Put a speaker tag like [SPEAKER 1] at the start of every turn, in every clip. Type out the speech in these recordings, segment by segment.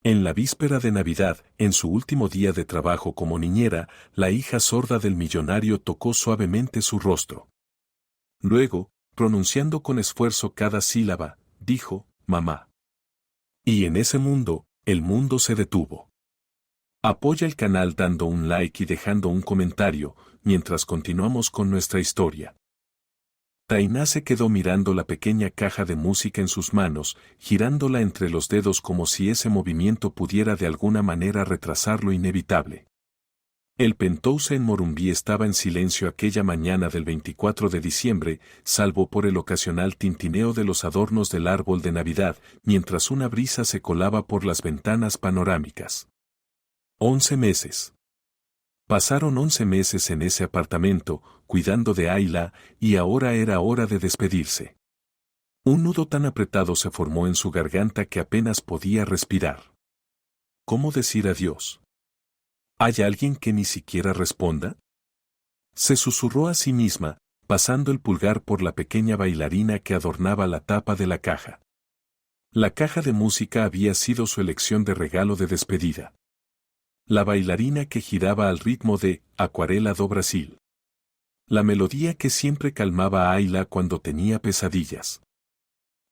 [SPEAKER 1] En la víspera de Navidad, en su último día de trabajo como niñera, la hija sorda del millonario tocó suavemente su rostro. Luego, pronunciando con esfuerzo cada sílaba, dijo, «Mamá». Y en ese mundo, el mundo se detuvo. Apoya el canal dando un like y dejando un comentario, mientras continuamos con nuestra historia. Tainá se quedó mirando la pequeña caja de música en sus manos, girándola entre los dedos como si ese movimiento pudiera de alguna manera retrasar lo inevitable. El Penthouse en Morumbí estaba en silencio aquella mañana del 24 de diciembre, salvo por el ocasional tintineo de los adornos del árbol de Navidad, mientras una brisa se colaba por las ventanas panorámicas. 11 meses. Pasaron 11 meses en ese apartamento, cuidando de Ayla, y ahora era hora de despedirse. Un nudo tan apretado se formó en su garganta que apenas podía respirar. ¿Cómo decir adiós? ¿Hay alguien que ni siquiera responda? Se susurró a sí misma, pasando el pulgar por la pequeña bailarina que adornaba la tapa de la caja. La caja de música había sido su elección de regalo de despedida. La bailarina que giraba al ritmo de Acuarela do Brasil. La melodía que siempre calmaba a Ayla cuando tenía pesadillas.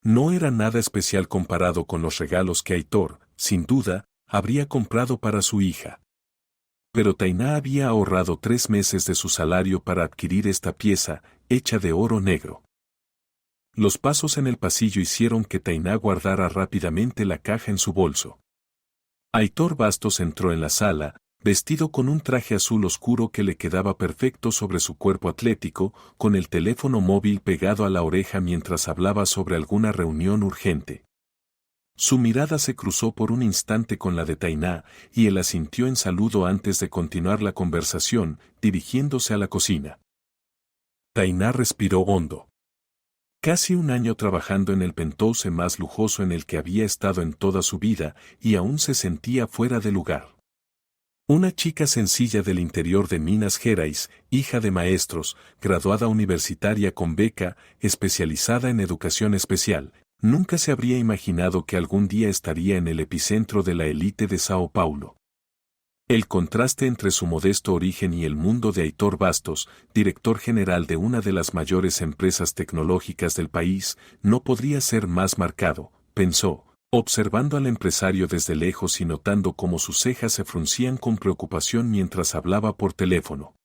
[SPEAKER 1] No era nada especial comparado con los regalos que Aitor, sin duda, habría comprado para su hija. Pero Tainá había ahorrado 3 meses de su salario para adquirir esta pieza, hecha de oro negro. Los pasos en el pasillo hicieron que Tainá guardara rápidamente la caja en su bolso. Aitor Bastos entró en la sala, vestido con un traje azul oscuro que le quedaba perfecto sobre su cuerpo atlético, con el teléfono móvil pegado a la oreja mientras hablaba sobre alguna reunión urgente. Su mirada se cruzó por un instante con la de Tainá, y él asintió en saludo antes de continuar la conversación, dirigiéndose a la cocina. Tainá respiró hondo. Casi un año trabajando en el penthouse más lujoso en el que había estado en toda su vida, y aún se sentía fuera de lugar. Una chica sencilla del interior de Minas Gerais, hija de maestros, graduada universitaria con beca, especializada en educación especial, nunca se habría imaginado que algún día estaría en el epicentro de la élite de Sao Paulo. El contraste entre su modesto origen y el mundo de Aitor Bastos, director general de una de las mayores empresas tecnológicas del país, no podría ser más marcado, pensó, observando al empresario desde lejos y notando cómo sus cejas se fruncían con preocupación mientras hablaba por teléfono.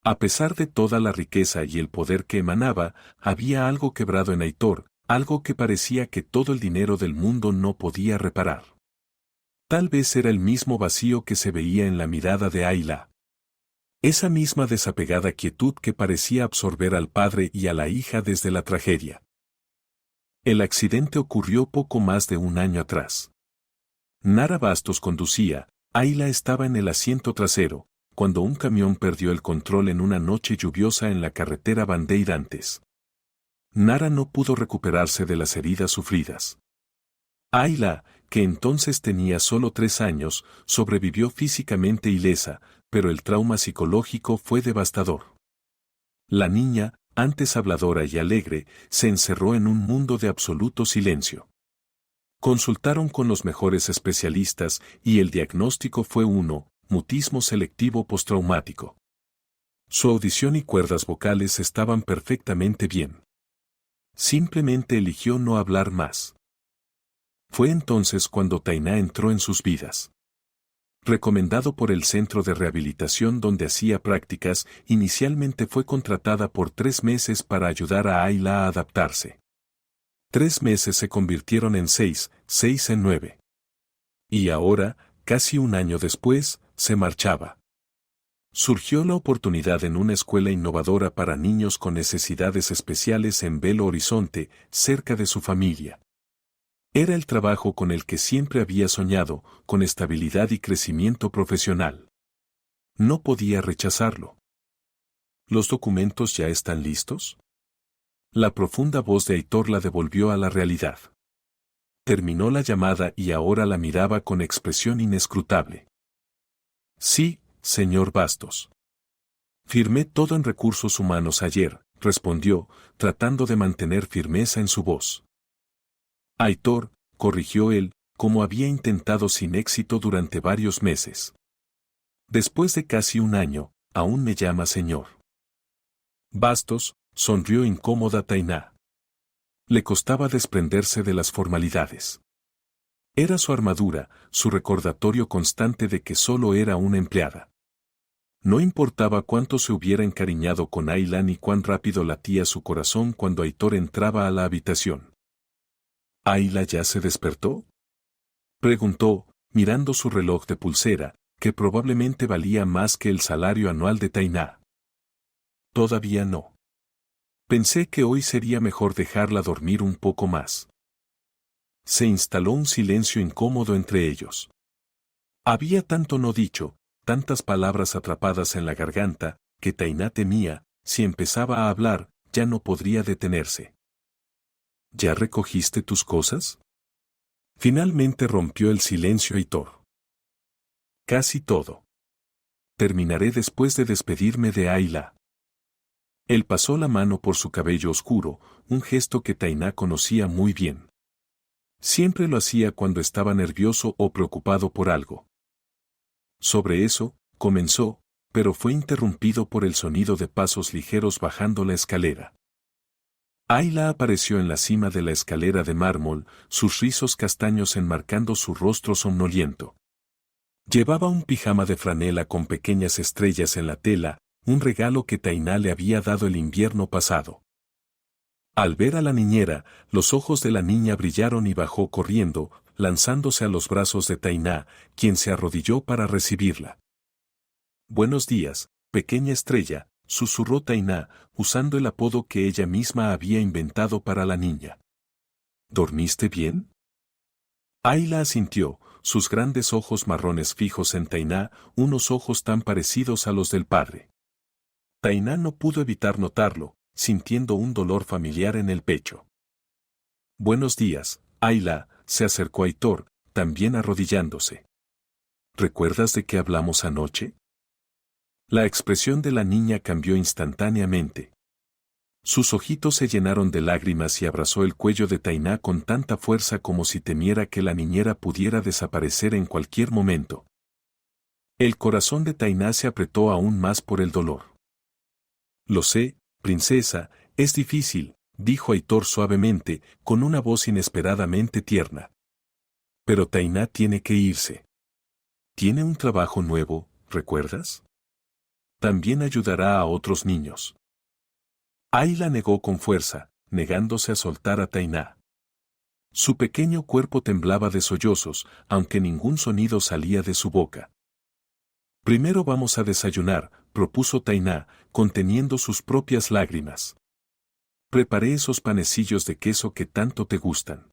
[SPEAKER 1] A pesar de toda la riqueza y el poder que emanaba, había algo quebrado en Aitor, algo que parecía que todo el dinero del mundo no podía reparar. Tal vez era el mismo vacío que se veía en la mirada de Ayla. Esa misma desapegada quietud que parecía absorber al padre y a la hija desde la tragedia. El accidente ocurrió poco más de un año atrás. Nara Bastos conducía, Ayla estaba en el asiento trasero, cuando un camión perdió el control en una noche lluviosa en la carretera Bandeirantes. Nara no pudo recuperarse de las heridas sufridas. Ayla, que entonces tenía solo 3 años, sobrevivió físicamente ilesa, pero el trauma psicológico fue devastador. La niña, antes habladora y alegre, se encerró en un mundo de absoluto silencio. Consultaron con los mejores especialistas y el diagnóstico fue mutismo selectivo postraumático. Su audición y cuerdas vocales estaban perfectamente bien. Simplemente eligió no hablar más. Fue entonces cuando Tainá entró en sus vidas. Recomendado por el centro de rehabilitación donde hacía prácticas, inicialmente fue contratada por 3 meses para ayudar a Ayla a adaptarse. 3 meses se convirtieron en 6, 6 en 9. Y ahora, casi un año después, se marchaba. Surgió la oportunidad en una escuela innovadora para niños con necesidades especiales en Belo Horizonte, cerca de su familia. Era el trabajo con el que siempre había soñado, con estabilidad y crecimiento profesional. No podía rechazarlo. ¿Los documentos ya están listos? La profunda voz de Aitor la devolvió a la realidad. Terminó la llamada y ahora la miraba con expresión inescrutable. Sí, señor Bastos. Firmé todo en recursos humanos ayer, respondió, tratando de mantener firmeza en su voz. Aitor, corrigió él, como había intentado sin éxito durante varios meses. Después de casi un año, aún me llama señor. Bastos, sonrió incómoda Tainá. Le costaba desprenderse de las formalidades. Era su armadura, su recordatorio constante de que solo era una empleada. No importaba cuánto se hubiera encariñado con Ayla ni cuán rápido latía su corazón cuando Aitor entraba a la habitación. ¿Ayla ya se despertó?, preguntó, mirando su reloj de pulsera, que probablemente valía más que el salario anual de Tainá. Todavía no. Pensé que hoy sería mejor dejarla dormir un poco más. Se instaló un silencio incómodo entre ellos. Había tanto no dicho, tantas palabras atrapadas en la garganta, que Tainá temía, si empezaba a hablar, ya no podría detenerse. ¿Ya recogiste tus cosas?, finalmente rompió el silencio Aitor. Casi todo. Terminaré después de despedirme de Ayla. Él pasó la mano por su cabello oscuro, un gesto que Tainá conocía muy bien. Siempre lo hacía cuando estaba nervioso o preocupado por algo. Sobre eso, comenzó, pero fue interrumpido por el sonido de pasos ligeros bajando la escalera. Ayla apareció en la cima de la escalera de mármol, sus rizos castaños enmarcando su rostro somnoliento. Llevaba un pijama de franela con pequeñas estrellas en la tela, un regalo que Tainá le había dado el invierno pasado. Al ver a la niñera, los ojos de la niña brillaron y bajó corriendo, lanzándose a los brazos de Tainá, quien se arrodilló para recibirla. «Buenos días, pequeña estrella», susurró Tainá, usando el apodo que ella misma había inventado para la niña. ¿Dormiste bien?, Ayla asintió, sus grandes ojos marrones fijos en Tainá, unos ojos tan parecidos a los del padre. Tainá no pudo evitar notarlo, sintiendo un dolor familiar en el pecho. «Buenos días, Ayla», se acercó a Aitor, también arrodillándose. «¿Recuerdas de qué hablamos anoche?». La expresión de la niña cambió instantáneamente. Sus ojitos se llenaron de lágrimas y abrazó el cuello de Tainá con tanta fuerza como si temiera que la niñera pudiera desaparecer en cualquier momento. El corazón de Tainá se apretó aún más por el dolor. «Lo sé, princesa, es difícil», dijo Aitor suavemente, con una voz inesperadamente tierna. «Pero Tainá tiene que irse. Tiene un trabajo nuevo, ¿recuerdas? También ayudará a otros niños». Ayla negó con fuerza, negándose a soltar a Tainá. Su pequeño cuerpo temblaba de sollozos, aunque ningún sonido salía de su boca. «Primero vamos a desayunar», propuso Tainá, conteniendo sus propias lágrimas. «Preparé esos panecillos de queso que tanto te gustan».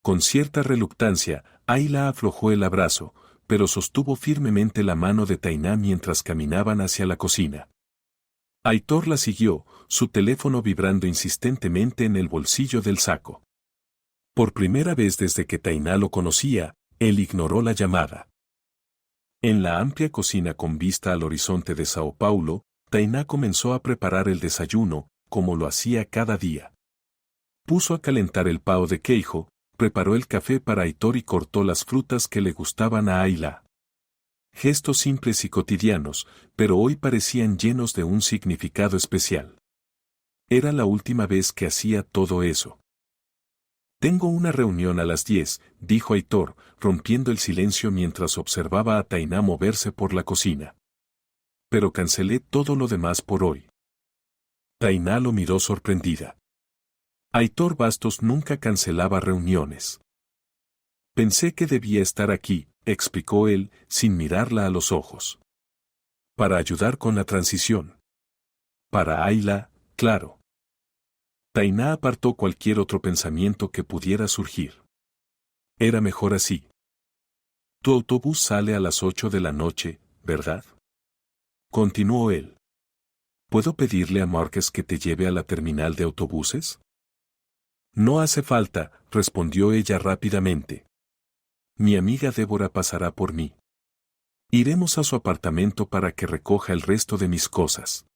[SPEAKER 1] Con cierta reluctancia, Ayla aflojó el abrazo, pero sostuvo firmemente la mano de Tainá mientras caminaban hacia la cocina. Aitor la siguió, su teléfono vibrando insistentemente en el bolsillo del saco. Por primera vez desde que Tainá lo conocía, él ignoró la llamada. En la amplia cocina con vista al horizonte de Sao Paulo, Tainá comenzó a preparar el desayuno, como lo hacía cada día. Puso a calentar el pão de queijo, preparó el café para Aitor y cortó las frutas que le gustaban a Ayla. Gestos simples y cotidianos, pero hoy parecían llenos de un significado especial. Era la última vez que hacía todo eso. «Tengo una reunión a las 10», dijo Aitor, rompiendo el silencio mientras observaba a Tainá moverse por la cocina. «Pero cancelé todo lo demás por hoy». Tainá lo miró sorprendida. Aitor Bastos nunca cancelaba reuniones. «Pensé que debía estar aquí», explicó él, sin mirarla a los ojos. «Para ayudar con la transición». «Para Ayla, claro». Tainá apartó cualquier otro pensamiento que pudiera surgir. Era mejor así. «Tu autobús sale a las 8 de la noche, ¿verdad?», continuó él. «¿Puedo pedirle a Márquez que te lleve a la terminal de autobuses?». «No hace falta», respondió ella rápidamente. «Mi amiga Débora pasará por mí. Iremos a su apartamento para que recoja el resto de mis cosas».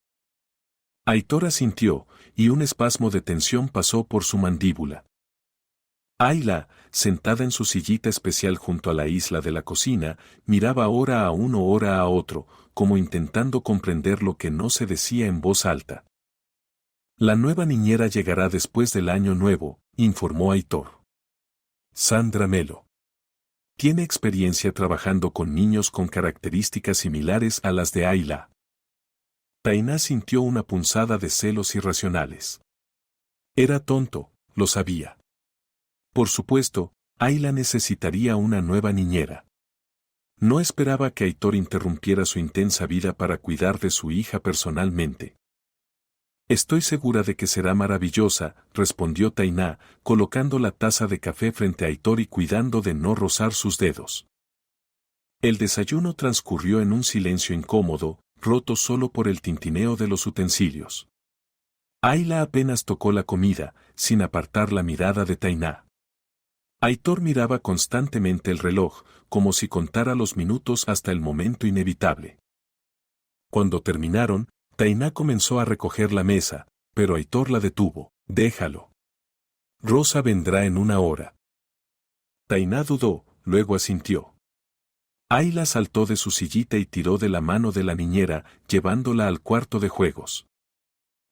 [SPEAKER 1] Aitor asintió, y un espasmo de tensión pasó por su mandíbula. Ayla, sentada en su sillita especial junto a la isla de la cocina, miraba ora a uno ora a otro, como intentando comprender lo que no se decía en voz alta. La nueva niñera llegará después del año nuevo, informó Aitor. Sandra Melo. Tiene experiencia trabajando con niños con características similares a las de Ayla. Tainá sintió una punzada de celos irracionales. Era tonto, lo sabía. Por supuesto, Ayla necesitaría una nueva niñera. No esperaba que Aitor interrumpiera su intensa vida para cuidar de su hija personalmente. Estoy segura de que será maravillosa, respondió Tainá, colocando la taza de café frente a Aitor y cuidando de no rozar sus dedos. El desayuno transcurrió en un silencio incómodo, roto solo por el tintineo de los utensilios. Ayla apenas tocó la comida, sin apartar la mirada de Tainá. Aitor miraba constantemente el reloj, como si contara los minutos hasta el momento inevitable. Cuando terminaron, Tainá comenzó a recoger la mesa, pero Aitor la detuvo. Déjalo. Rosa vendrá en una hora. Tainá dudó, luego asintió. Ayla saltó de su sillita y tiró de la mano de la niñera, llevándola al cuarto de juegos.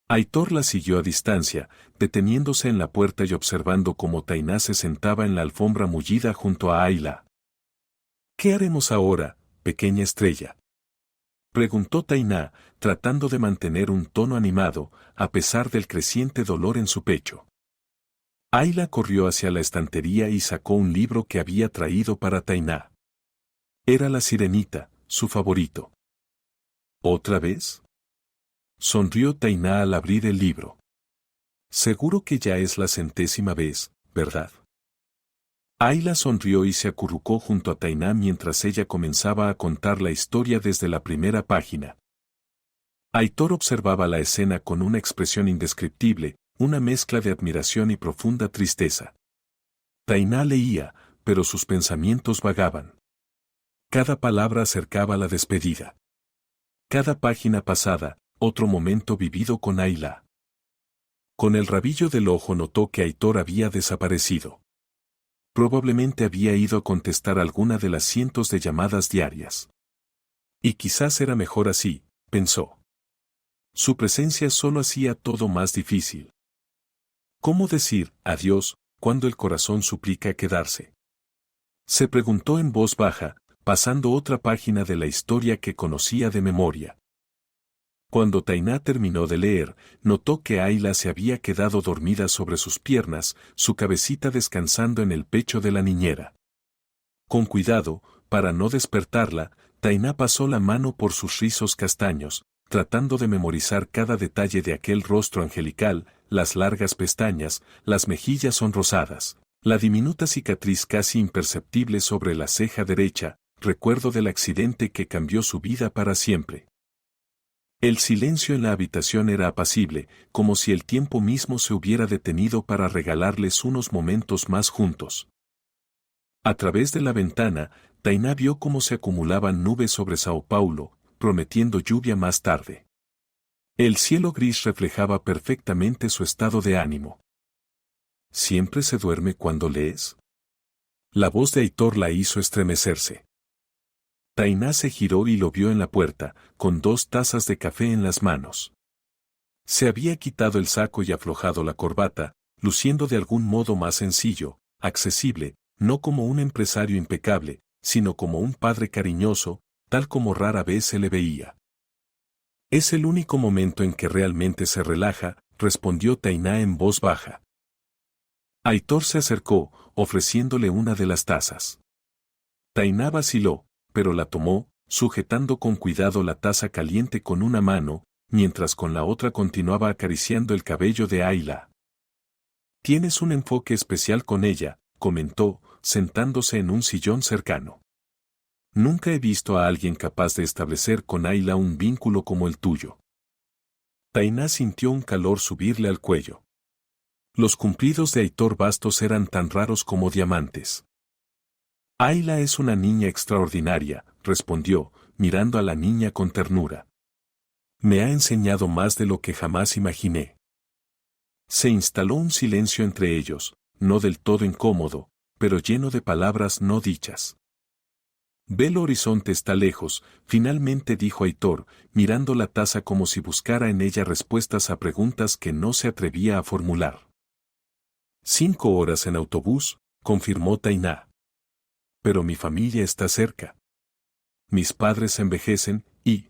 [SPEAKER 1] Aitor la siguió a distancia, deteniéndose en la puerta y observando cómo Tainá se sentaba en la alfombra mullida junto a Ayla. ¿Qué haremos ahora, pequeña estrella?, preguntó Tainá, tratando de mantener un tono animado, a pesar del creciente dolor en su pecho. Ayla corrió hacia la estantería y sacó un libro que había traído para Tainá. Era La Sirenita, su favorito. ¿Otra vez?, sonrió Tainá al abrir el libro. Seguro que ya es la 100ª vez, ¿verdad? Ayla sonrió y se acurrucó junto a Tainá mientras ella comenzaba a contar la historia desde la primera página. Aitor observaba la escena con una expresión indescriptible, una mezcla de admiración y profunda tristeza. Tainá leía, pero sus pensamientos vagaban. Cada palabra acercaba la despedida. Cada página pasada, otro momento vivido con Ayla. Con el rabillo del ojo notó que Aitor había desaparecido. Probablemente había ido a contestar alguna de las cientos de llamadas diarias. Y quizás era mejor así, pensó. Su presencia solo hacía todo más difícil. ¿Cómo decir adiós cuando el corazón suplica quedarse?, se preguntó en voz baja, pasando otra página de la historia que conocía de memoria. Cuando Tainá terminó de leer, notó que Ayla se había quedado dormida sobre sus piernas, su cabecita descansando en el pecho de la niñera. Con cuidado, para no despertarla, Tainá pasó la mano por sus rizos castaños, tratando de memorizar cada detalle de aquel rostro angelical, las largas pestañas, las mejillas sonrosadas, la diminuta cicatriz casi imperceptible sobre la ceja derecha, recuerdo del accidente que cambió su vida para siempre. El silencio en la habitación era apacible, como si el tiempo mismo se hubiera detenido para regalarles unos momentos más juntos. A través de la ventana, Tainá vio cómo se acumulaban nubes sobre Sao Paulo, prometiendo lluvia más tarde. El cielo gris reflejaba perfectamente su estado de ánimo. ¿Siempre se duerme cuando lees?, la voz de Aitor la hizo estremecerse. Tainá se giró y lo vio en la puerta, con 2 tazas de café en las manos. Se había quitado el saco y aflojado la corbata, luciendo de algún modo más sencillo, accesible, no como un empresario impecable, sino como un padre cariñoso, tal como rara vez se le veía. Es el único momento en que realmente se relaja, respondió Tainá en voz baja. Aitor se acercó, ofreciéndole una de las tazas. Tainá vaciló, pero la tomó, sujetando con cuidado la taza caliente con una mano, mientras con la otra continuaba acariciando el cabello de Ayla. Tienes un enfoque especial con ella, comentó, sentándose en un sillón cercano. Nunca he visto a alguien capaz de establecer con Ayla un vínculo como el tuyo. Tainá sintió un calor subirle al cuello. Los cumplidos de Aitor Bastos eran tan raros como diamantes. Ayla es una niña extraordinaria, respondió, mirando a la niña con ternura. Me ha enseñado más de lo que jamás imaginé. Se instaló un silencio entre ellos, no del todo incómodo, pero lleno de palabras no dichas. «Belo Horizonte está lejos», finalmente dijo Aitor, mirando la taza como si buscara en ella respuestas a preguntas que no se atrevía a formular. 5 horas en autobús, confirmó Tainá. Pero mi familia está cerca. Mis padres envejecen y...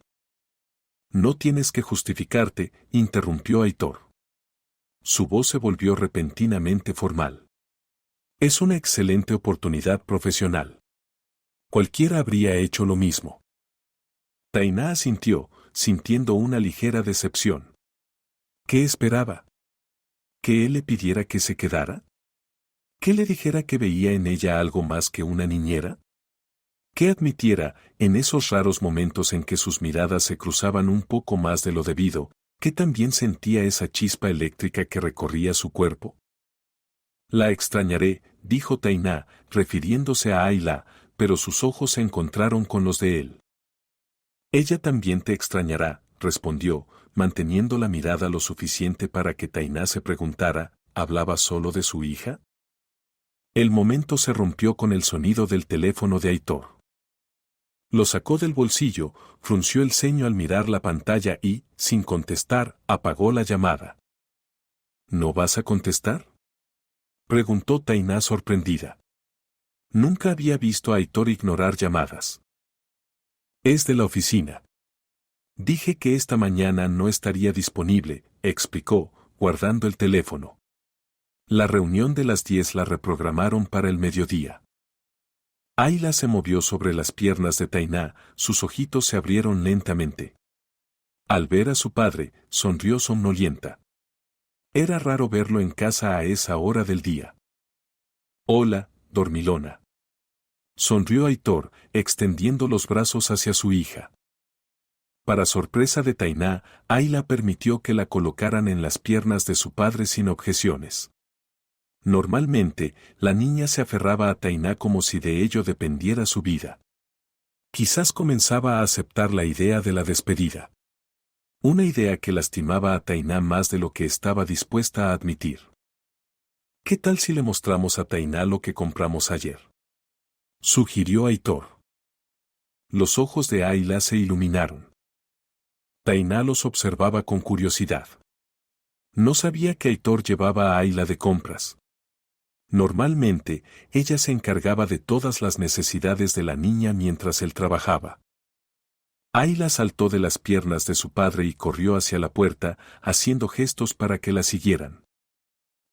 [SPEAKER 1] No tienes que justificarte, interrumpió Aitor. Su voz se volvió repentinamente formal. Es una excelente oportunidad profesional. Cualquiera habría hecho lo mismo. Tainá asintió, sintiendo una ligera decepción. ¿Qué esperaba? ¿Que él le pidiera que se quedara? ¿Que le dijera que veía en ella algo más que una niñera? ¿Que admitiera, en esos raros momentos en que sus miradas se cruzaban un poco más de lo debido, que también sentía esa chispa eléctrica que recorría su cuerpo? La extrañaré, dijo Tainá, refiriéndose a Ayla, pero sus ojos se encontraron con los de él. Ella también te extrañará, respondió, manteniendo la mirada lo suficiente para que Tainá se preguntara, ¿hablaba solo de su hija? El momento se rompió con el sonido del teléfono de Aitor. Lo sacó del bolsillo, frunció el ceño al mirar la pantalla y, sin contestar, apagó la llamada. ¿No vas a contestar?, preguntó Tainá sorprendida. Nunca había visto a Aitor ignorar llamadas. Es de la oficina. Dije que esta mañana no estaría disponible, explicó, guardando el teléfono. La reunión de las 10 la reprogramaron para el mediodía. Ayla se movió sobre las piernas de Tainá, sus ojitos se abrieron lentamente. Al ver a su padre, sonrió somnolienta. Era raro verlo en casa a esa hora del día. Hola, dormilona. Sonrió Aitor, extendiendo los brazos hacia su hija. Para sorpresa de Tainá, Ayla permitió que la colocaran en las piernas de su padre sin objeciones. Normalmente, la niña se aferraba a Tainá como si de ello dependiera su vida. Quizás comenzaba a aceptar la idea de la despedida. Una idea que lastimaba a Tainá más de lo que estaba dispuesta a admitir. ¿Qué tal si le mostramos a Tainá lo que compramos ayer?, sugirió Aitor. Los ojos de Ayla se iluminaron. Tainá los observaba con curiosidad. No sabía que Aitor llevaba a Ayla de compras. Normalmente, ella se encargaba de todas las necesidades de la niña mientras él trabajaba. Ayla saltó de las piernas de su padre y corrió hacia la puerta, haciendo gestos para que la siguieran.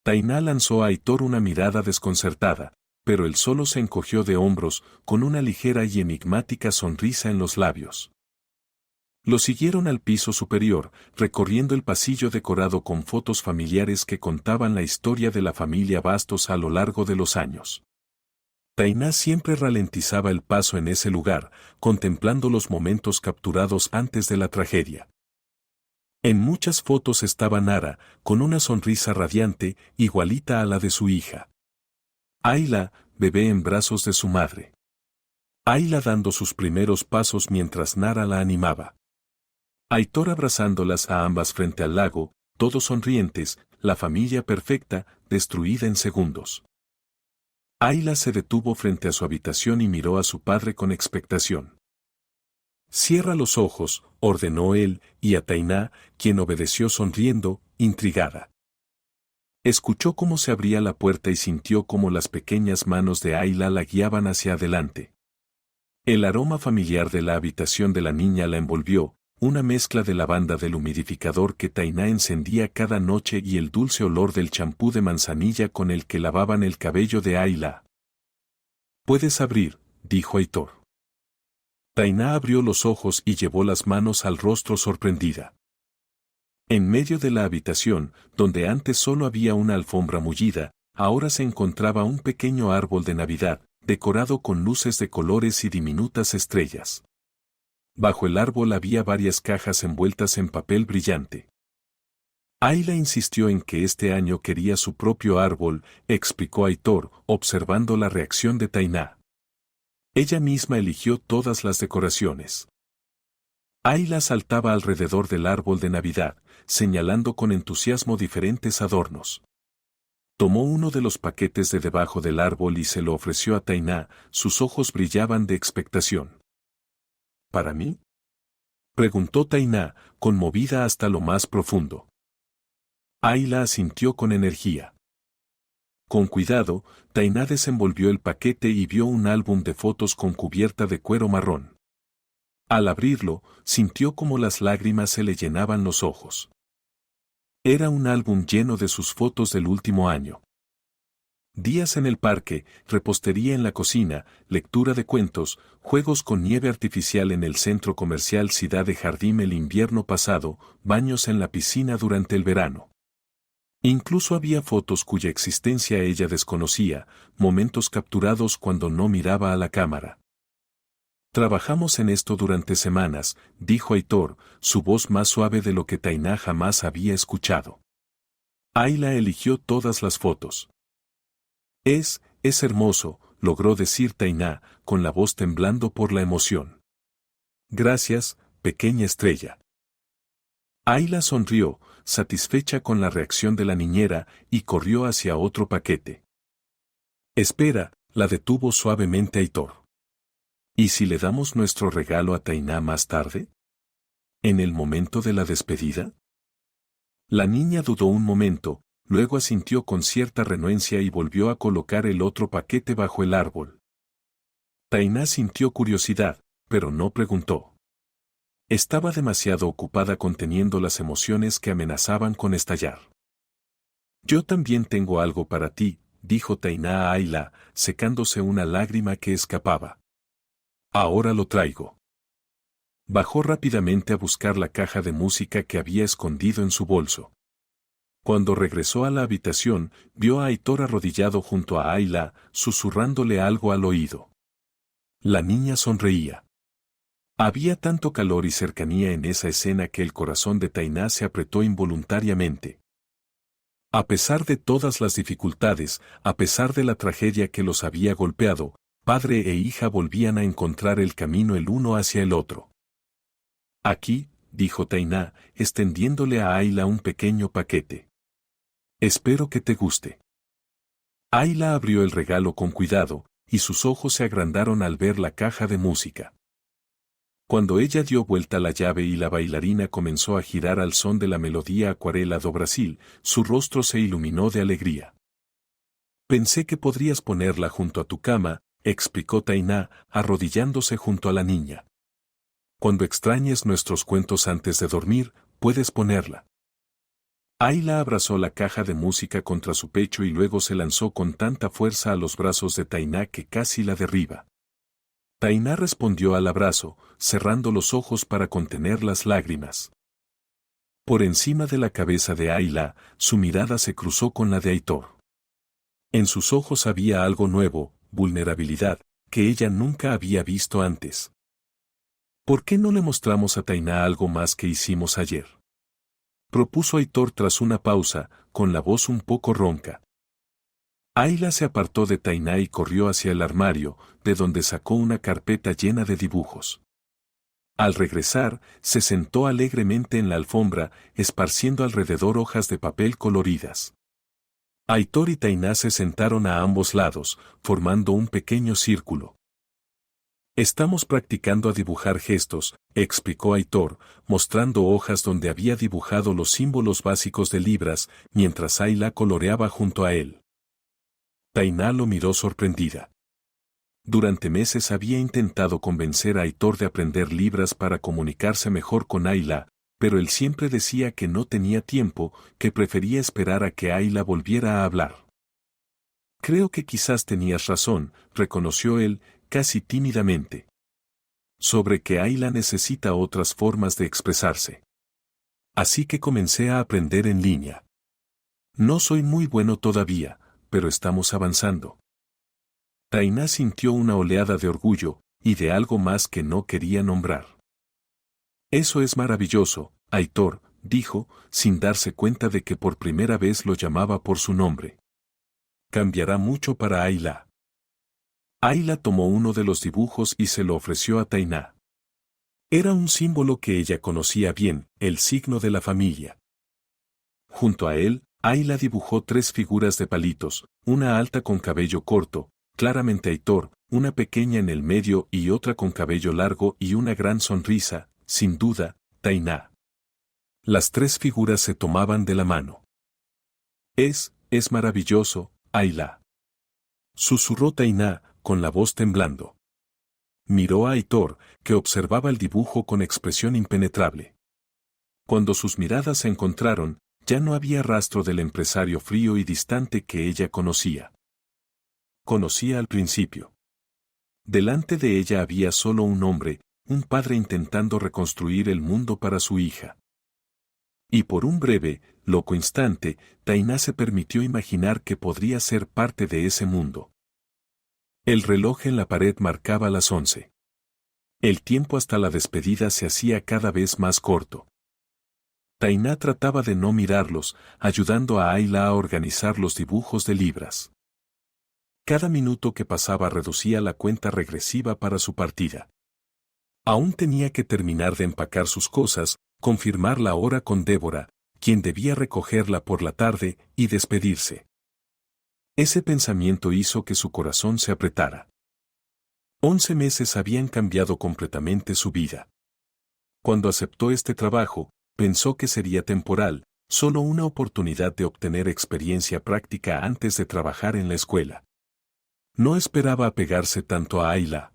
[SPEAKER 1] Tainá lanzó a Aitor una mirada desconcertada, pero él solo se encogió de hombros, con una ligera y enigmática sonrisa en los labios. Lo siguieron al piso superior, recorriendo el pasillo decorado con fotos familiares que contaban la historia de la familia Bastos a lo largo de los años. Tainá siempre ralentizaba el paso en ese lugar, contemplando los momentos capturados antes de la tragedia. En muchas fotos estaba Nara, con una sonrisa radiante, igualita a la de su hija. Ayla, bebé en brazos de su madre. Ayla dando sus primeros pasos mientras Nara la animaba. Aitor abrazándolas a ambas frente al lago, todos sonrientes, la familia perfecta, destruida en segundos. Ayla se detuvo frente a su habitación y miró a su padre con expectación. Cierra los ojos, ordenó él, y a Tainá, quien obedeció sonriendo, intrigada. Escuchó cómo se abría la puerta y sintió cómo las pequeñas manos de Ayla la guiaban hacia adelante. El aroma familiar de la habitación de la niña la envolvió, una mezcla de lavanda del humidificador que Tainá encendía cada noche y el dulce olor del champú de manzanilla con el que lavaban el cabello de Ayla. «Puedes abrir», dijo Aitor. Tainá abrió los ojos y llevó las manos al rostro sorprendida. En medio de la habitación, donde antes solo había una alfombra mullida, ahora se encontraba un pequeño árbol de Navidad, decorado con luces de colores y diminutas estrellas. Bajo el árbol había varias cajas envueltas en papel brillante. Ayla insistió en que este año quería su propio árbol, explicó Aitor, observando la reacción de Tainá. Ella misma eligió todas las decoraciones. Ayla saltaba alrededor del árbol de Navidad, señalando con entusiasmo diferentes adornos. Tomó uno de los paquetes de debajo del árbol y se lo ofreció a Tainá, sus ojos brillaban de expectación. ¿Para mí?, preguntó Tainá, conmovida hasta lo más profundo. Ayla asintió con energía. Con cuidado, Tainá desenvolvió el paquete y vio un álbum de fotos con cubierta de cuero marrón. Al abrirlo, sintió como las lágrimas se le llenaban los ojos. Era un álbum lleno de sus fotos del último año. Días en el parque, repostería en la cocina, lectura de cuentos, juegos con nieve artificial en el centro comercial Ciudad de Jardín el invierno pasado, baños en la piscina durante el verano. Incluso había fotos cuya existencia ella desconocía, momentos capturados cuando no miraba a la cámara. Trabajamos en esto durante semanas, dijo Aitor, su voz más suave de lo que Tainá jamás había escuchado. Ayla eligió todas las fotos. Es hermoso, logró decir Tainá, con la voz temblando por la emoción. Gracias, pequeña estrella. Ayla sonrió, satisfecha con la reacción de la niñera, y corrió hacia otro paquete. Espera, la detuvo suavemente Aitor. ¿Y si le damos nuestro regalo a Tainá más tarde? ¿En el momento de la despedida? La niña dudó un momento, luego asintió con cierta renuencia y volvió a colocar el otro paquete bajo el árbol. Tainá sintió curiosidad, pero no preguntó. Estaba demasiado ocupada conteniendo las emociones que amenazaban con estallar. Yo también tengo algo para ti, dijo Tainá a Ayla, secándose una lágrima que escapaba. Ahora lo traigo. Bajó rápidamente a buscar la caja de música que había escondido en su bolso. Cuando regresó a la habitación, vio a Aitor arrodillado junto a Ayla, susurrándole algo al oído. La niña sonreía. Había tanto calor y cercanía en esa escena que el corazón de Tainá se apretó involuntariamente. A pesar de todas las dificultades, a pesar de la tragedia que los había golpeado, padre e hija volvían a encontrar el camino el uno hacia el otro. Aquí, dijo Tainá, extendiéndole a Ayla un pequeño paquete. Espero que te guste. Ayla abrió el regalo con cuidado, y sus ojos se agrandaron al ver la caja de música. Cuando ella dio vuelta la llave y la bailarina comenzó a girar al son de la melodía Acuarela do Brasil, su rostro se iluminó de alegría. Pensé que podrías ponerla junto a tu cama, explicó Tainá, arrodillándose junto a la niña. Cuando extrañes nuestros cuentos antes de dormir, puedes ponerla. Ayla abrazó la caja de música contra su pecho y luego se lanzó con tanta fuerza a los brazos de Tainá que casi la derriba. Tainá respondió al abrazo, cerrando los ojos para contener las lágrimas. Por encima de la cabeza de Ayla, su mirada se cruzó con la de Aitor. En sus ojos había algo nuevo, vulnerabilidad, que ella nunca había visto antes. ¿Por qué no le mostramos a Tainá algo más que hicimos ayer?, propuso Aitor tras una pausa, con la voz un poco ronca. Ayla se apartó de Tainá y corrió hacia el armario, de donde sacó una carpeta llena de dibujos. Al regresar, se sentó alegremente en la alfombra, esparciendo alrededor hojas de papel coloridas. Aitor y Tainá se sentaron a ambos lados, formando un pequeño círculo. Estamos practicando a dibujar gestos, explicó Aitor, mostrando hojas donde había dibujado los símbolos básicos de Libras, mientras Ayla coloreaba junto a él. Tainá lo miró sorprendida. Durante meses había intentado convencer a Aitor de aprender Libras para comunicarse mejor con Ayla, pero él siempre decía que no tenía tiempo, que prefería esperar a que Ayla volviera a hablar. Creo que quizás tenías razón, reconoció él, casi tímidamente. Sobre que Ayla necesita otras formas de expresarse. Así que comencé a aprender en línea. No soy muy bueno todavía, pero estamos avanzando. Tainá sintió una oleada de orgullo, y de algo más que no quería nombrar. Eso es maravilloso, Aitor, dijo, sin darse cuenta de que por primera vez lo llamaba por su nombre. Cambiará mucho para Ayla. Ayla tomó uno de los dibujos y se lo ofreció a Tainá. Era un símbolo que ella conocía bien, el signo de la familia. Junto a él, Ayla dibujó 3 figuras de palitos, una alta con cabello corto, claramente Aitor, una pequeña en el medio y otra con cabello largo y una gran sonrisa, sin duda, Tainá. Las 3 figuras se tomaban de la mano. Es maravilloso, Ayla. Susurró Tainá, con la voz temblando. Miró a Aitor, que observaba el dibujo con expresión impenetrable. Cuando sus miradas se encontraron, ya no había rastro del empresario frío y distante que ella conocía. Conocía al principio. Delante de ella había solo un hombre, un padre intentando reconstruir el mundo para su hija. Y por un breve, loco instante, Tainá se permitió imaginar que podría ser parte de ese mundo. El reloj en la pared marcaba las 11. El tiempo hasta la despedida se hacía cada vez más corto. Tainá trataba de no mirarlos, ayudando a Ayla a organizar los dibujos de libras. Cada minuto que pasaba reducía la cuenta regresiva para su partida. Aún tenía que terminar de empacar sus cosas, confirmar la hora con Débora, quien debía recogerla por la tarde, y despedirse. Ese pensamiento hizo que su corazón se apretara. 11 meses habían cambiado completamente su vida. Cuando aceptó este trabajo, pensó que sería temporal, solo una oportunidad de obtener experiencia práctica antes de trabajar en la escuela. No esperaba apegarse tanto a Ayla.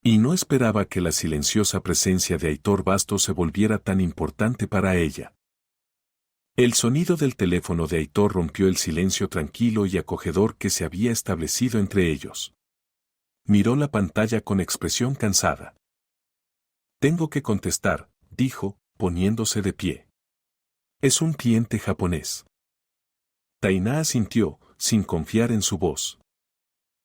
[SPEAKER 1] Y no esperaba que la silenciosa presencia de Aitor Bastos se volviera tan importante para ella. El sonido del teléfono de Aitor rompió el silencio tranquilo y acogedor que se había establecido entre ellos. Miró la pantalla con expresión cansada. Tengo que contestar, dijo, poniéndose de pie. Es un cliente japonés. Tainá asintió, sin confiar en su voz.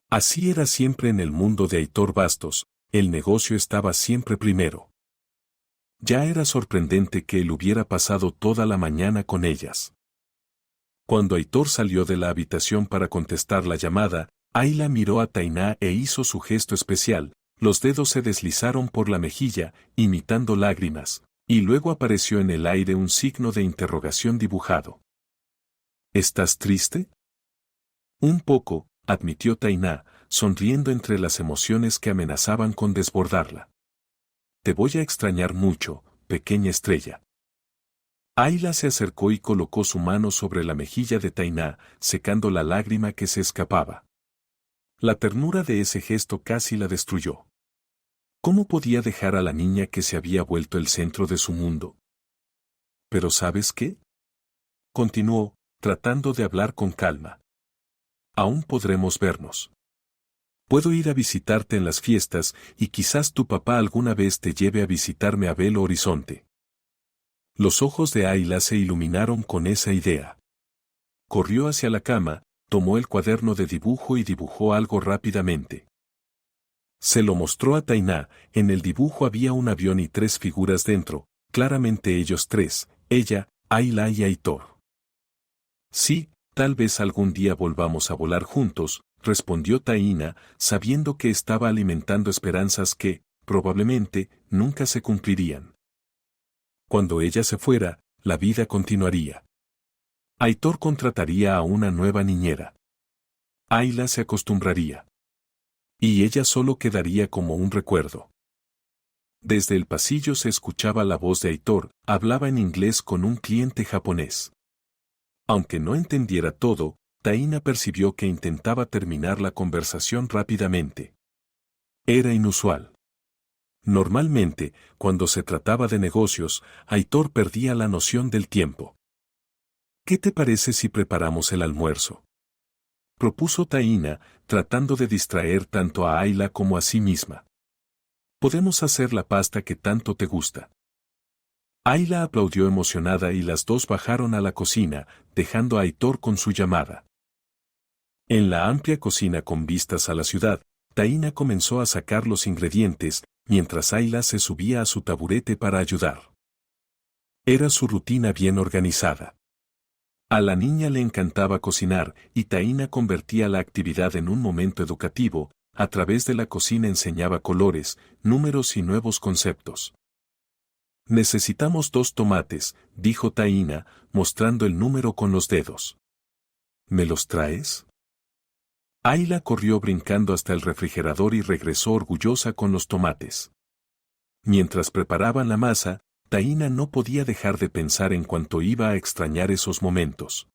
[SPEAKER 1] Así era siempre en el mundo de Aitor Bastos, el negocio estaba siempre primero. Ya era sorprendente que él hubiera pasado toda la mañana con ellas. Cuando Aitor salió de la habitación para contestar la llamada, Ayla miró a Tainá e hizo su gesto especial, los dedos se deslizaron por la mejilla, imitando lágrimas, y luego apareció en el aire un signo de interrogación dibujado. ¿Estás triste? Un poco, admitió Tainá, sonriendo entre las emociones que amenazaban con desbordarla. Te voy a extrañar mucho, pequeña estrella. Ayla se acercó y colocó su mano sobre la mejilla de Tainá, secando la lágrima que se escapaba. La ternura de ese gesto casi la destruyó. ¿Cómo podía dejar a la niña que se había vuelto el centro de su mundo? ¿Pero sabes qué? Continuó, tratando de hablar con calma. Aún podremos vernos. Puedo ir a visitarte en las fiestas y quizás tu papá alguna vez te lleve a visitarme a Belo Horizonte. Los ojos de Ayla se iluminaron con esa idea. Corrió hacia la cama, tomó el cuaderno de dibujo y dibujó algo rápidamente. Se lo mostró a Tainá, en el dibujo había un avión y 3 figuras dentro, claramente ellos 3, ella, Ayla y Aitor. Sí, tal vez algún día volvamos a volar juntos, respondió Tainá, sabiendo que estaba alimentando esperanzas que, probablemente, nunca se cumplirían. Cuando ella se fuera, la vida continuaría. Aitor contrataría a una nueva niñera. Ayla se acostumbraría. Y ella solo quedaría como un recuerdo. Desde el pasillo se escuchaba la voz de Aitor, hablaba en inglés con un cliente japonés. Aunque no entendiera todo, Tainá percibió que intentaba terminar la conversación rápidamente. Era inusual. Normalmente, cuando se trataba de negocios, Aitor perdía la noción del tiempo. ¿Qué te parece si preparamos el almuerzo?, propuso Tainá, tratando de distraer tanto a Ayla como a sí misma. Podemos hacer la pasta que tanto te gusta. Ayla aplaudió emocionada y las dos bajaron a la cocina, dejando a Aitor con su llamada. En la amplia cocina con vistas a la ciudad, Tainá comenzó a sacar los ingredientes, mientras Ayla se subía a su taburete para ayudar. Era su rutina bien organizada. A la niña le encantaba cocinar y Tainá convertía la actividad en un momento educativo, a través de la cocina enseñaba colores, números y nuevos conceptos. Necesitamos 2 tomates, dijo Taína, mostrando el número con los dedos. ¿Me los traes? Ayla corrió brincando hasta el refrigerador y regresó orgullosa con los tomates. Mientras preparaban la masa, Taína no podía dejar de pensar en cuánto iba a extrañar esos momentos.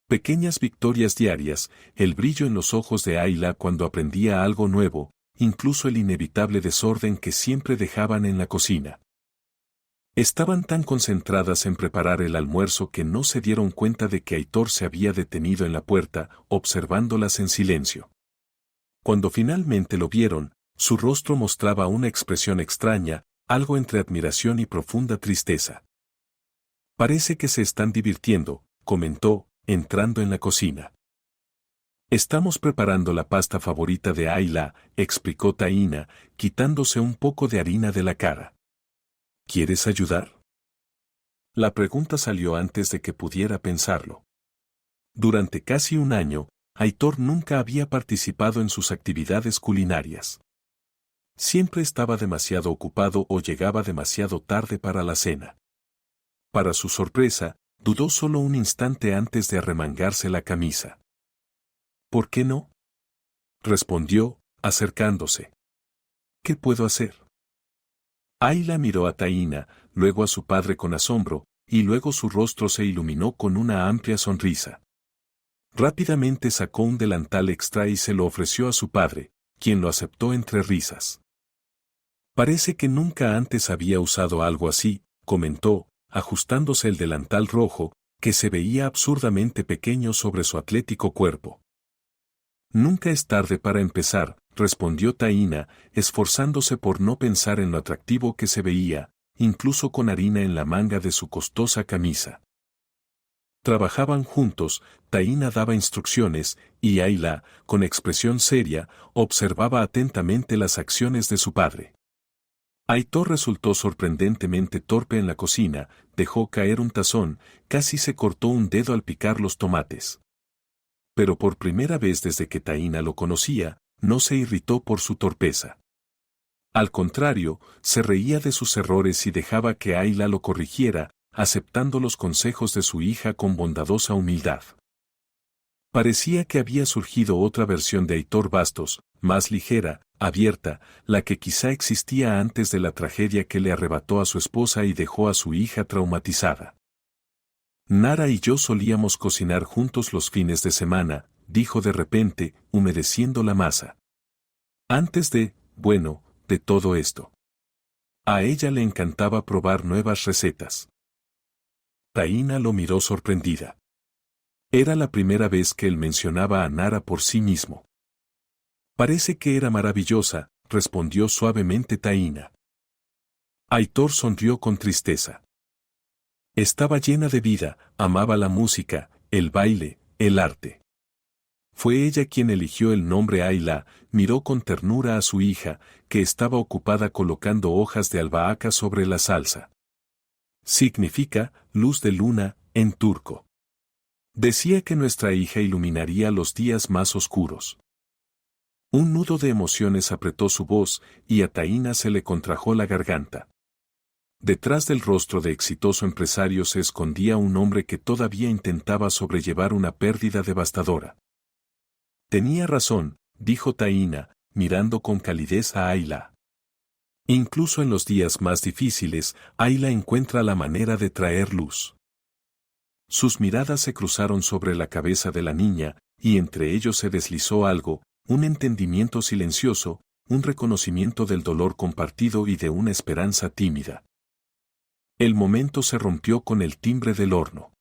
[SPEAKER 1] Pequeñas victorias diarias, el brillo en los ojos de Ayla cuando aprendía algo nuevo, incluso el inevitable desorden que siempre dejaban en la cocina. Estaban tan concentradas en preparar el almuerzo que no se dieron cuenta de que Aitor se había detenido en la puerta, observándolas en silencio. Cuando finalmente lo vieron, su rostro mostraba una expresión extraña, algo entre admiración y profunda tristeza. Parece que se están divirtiendo, comentó, entrando en la cocina. Estamos preparando la pasta favorita de Ayla, explicó Taína, quitándose un poco de harina de la cara. ¿Quieres ayudar? La pregunta salió antes de que pudiera pensarlo. Durante casi un año, Aitor nunca había participado en sus actividades culinarias. Siempre estaba demasiado ocupado o llegaba demasiado tarde para la cena. Para su sorpresa, dudó solo un instante antes de arremangarse la camisa. ¿Por qué no? Respondió, acercándose. ¿Qué puedo hacer? Ayla miró a Taína, luego a su padre con asombro, y luego su rostro se iluminó con una amplia sonrisa. Rápidamente sacó un delantal extra y se lo ofreció a su padre, quien lo aceptó entre risas. Parece que nunca antes había usado algo así, comentó, ajustándose el delantal rojo, que se veía absurdamente pequeño sobre su atlético cuerpo. Nunca es tarde para empezar, respondió Taína, esforzándose por no pensar en lo atractivo que se veía, incluso con harina en la manga de su costosa camisa. Trabajaban juntos, Taína daba instrucciones, y Ayla, con expresión seria, observaba atentamente las acciones de su padre. Aitor resultó sorprendentemente torpe en la cocina, dejó caer un tazón, casi se cortó un dedo al picar los tomates. Pero por primera vez desde que Taína lo conocía, no se irritó por su torpeza. Al contrario, se reía de sus errores y dejaba que Ayla lo corrigiera, aceptando los consejos de su hija con bondadosa humildad. Parecía que había surgido otra versión de Aitor Bastos, más ligera, abierta, la que quizá existía antes de la tragedia que le arrebató a su esposa y dejó a su hija traumatizada. Nara y yo solíamos cocinar juntos los fines de semana, dijo de repente, humedeciendo la masa. Antes de todo esto. A ella le encantaba probar nuevas recetas. Taína lo miró sorprendida. Era la primera vez que él mencionaba a Nara por sí mismo. Parece que era maravillosa, respondió suavemente Taína. Aitor sonrió con tristeza. Estaba llena de vida, amaba la música, el baile, el arte. Fue ella quien eligió el nombre Ayla, miró con ternura a su hija, que estaba ocupada colocando hojas de albahaca sobre la salsa. Significa, luz de luna, en turco. Decía que nuestra hija iluminaría los días más oscuros. Un nudo de emociones apretó su voz, y a Taína se le contrajo la garganta. Detrás del rostro de exitoso empresario se escondía un hombre que todavía intentaba sobrellevar una pérdida devastadora. Tenía razón, dijo Taína, mirando con calidez a Ayla. Incluso en los días más difíciles, Ayla encuentra la manera de traer luz. Sus miradas se cruzaron sobre la cabeza de la niña, y entre ellos se deslizó algo, un entendimiento silencioso, un reconocimiento del dolor compartido y de una esperanza tímida. El momento se rompió con el timbre del horno.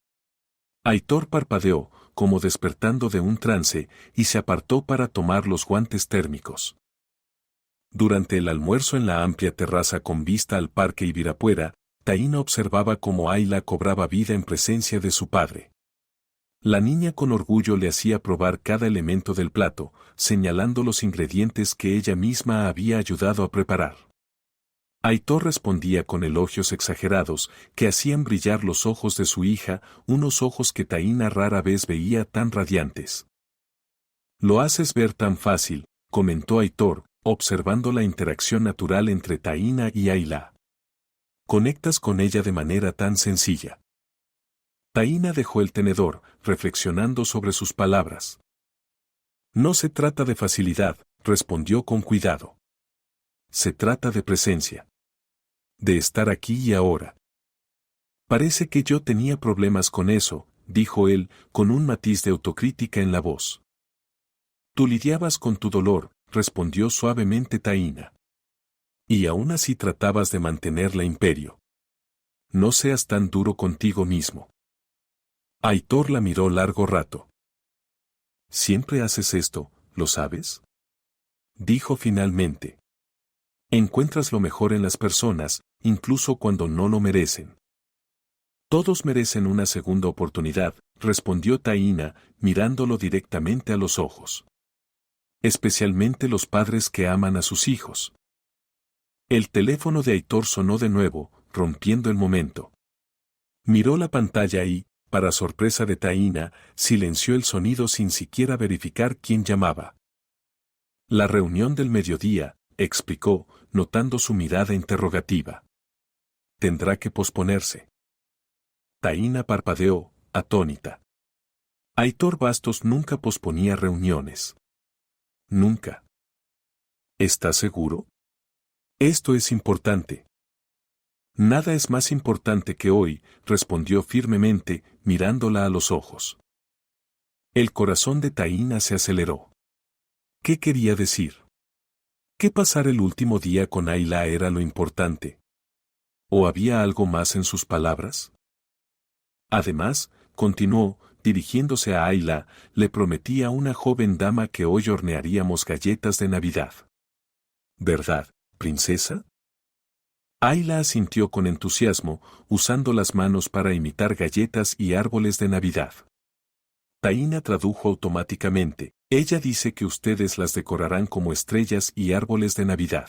[SPEAKER 1] Aitor parpadeó, como despertando de un trance, y se apartó para tomar los guantes térmicos. Durante el almuerzo en la amplia terraza con vista al parque Ibirapuera, Taína observaba cómo Ayla cobraba vida en presencia de su padre. La niña con orgullo le hacía probar cada elemento del plato, señalando los ingredientes que ella misma había ayudado a preparar. Aitor respondía con elogios exagerados que hacían brillar los ojos de su hija, unos ojos que Taína rara vez veía tan radiantes. «Lo haces ver tan fácil», comentó Aitor, observando la interacción natural entre Taína y Ayla. Conectas con ella de manera tan sencilla. Taína dejó el tenedor, reflexionando sobre sus palabras. No se trata de facilidad, respondió con cuidado. Se trata de presencia. De estar aquí y ahora. Parece que yo tenía problemas con eso, dijo él, con un matiz de autocrítica en la voz. Tú lidiabas con tu dolor, respondió suavemente Taína. Y aún así tratabas de mantener la imperio. No seas tan duro contigo mismo. Aitor la miró largo rato. ¿Siempre haces esto, lo sabes? Dijo finalmente. Encuentras lo mejor en las personas, incluso cuando no lo merecen. Todos merecen una segunda oportunidad, respondió Taína, mirándolo directamente a los ojos. Especialmente los padres que aman a sus hijos. El teléfono de Aitor sonó de nuevo, rompiendo el momento. Miró la pantalla y, para sorpresa de Taína, silenció el sonido sin siquiera verificar quién llamaba. La reunión del mediodía, explicó, notando su mirada interrogativa. Tendrá que posponerse. Taína parpadeó, atónita. Aitor Bastos nunca posponía reuniones. Nunca. ¿Estás seguro? Esto es importante. Nada es más importante que hoy, respondió firmemente, mirándola a los ojos. El corazón de Taína se aceleró. ¿Qué quería decir? ¿Que pasar el último día con Ayla era lo importante? ¿O había algo más en sus palabras? Además, continuó, dirigiéndose a Ayla, le prometí a una joven dama que hoy hornearíamos galletas de Navidad. ¿Verdad, princesa? Ayla asintió con entusiasmo, usando las manos para imitar galletas y árboles de Navidad. Taína tradujo automáticamente, ella dice que ustedes las decorarán como estrellas y árboles de Navidad.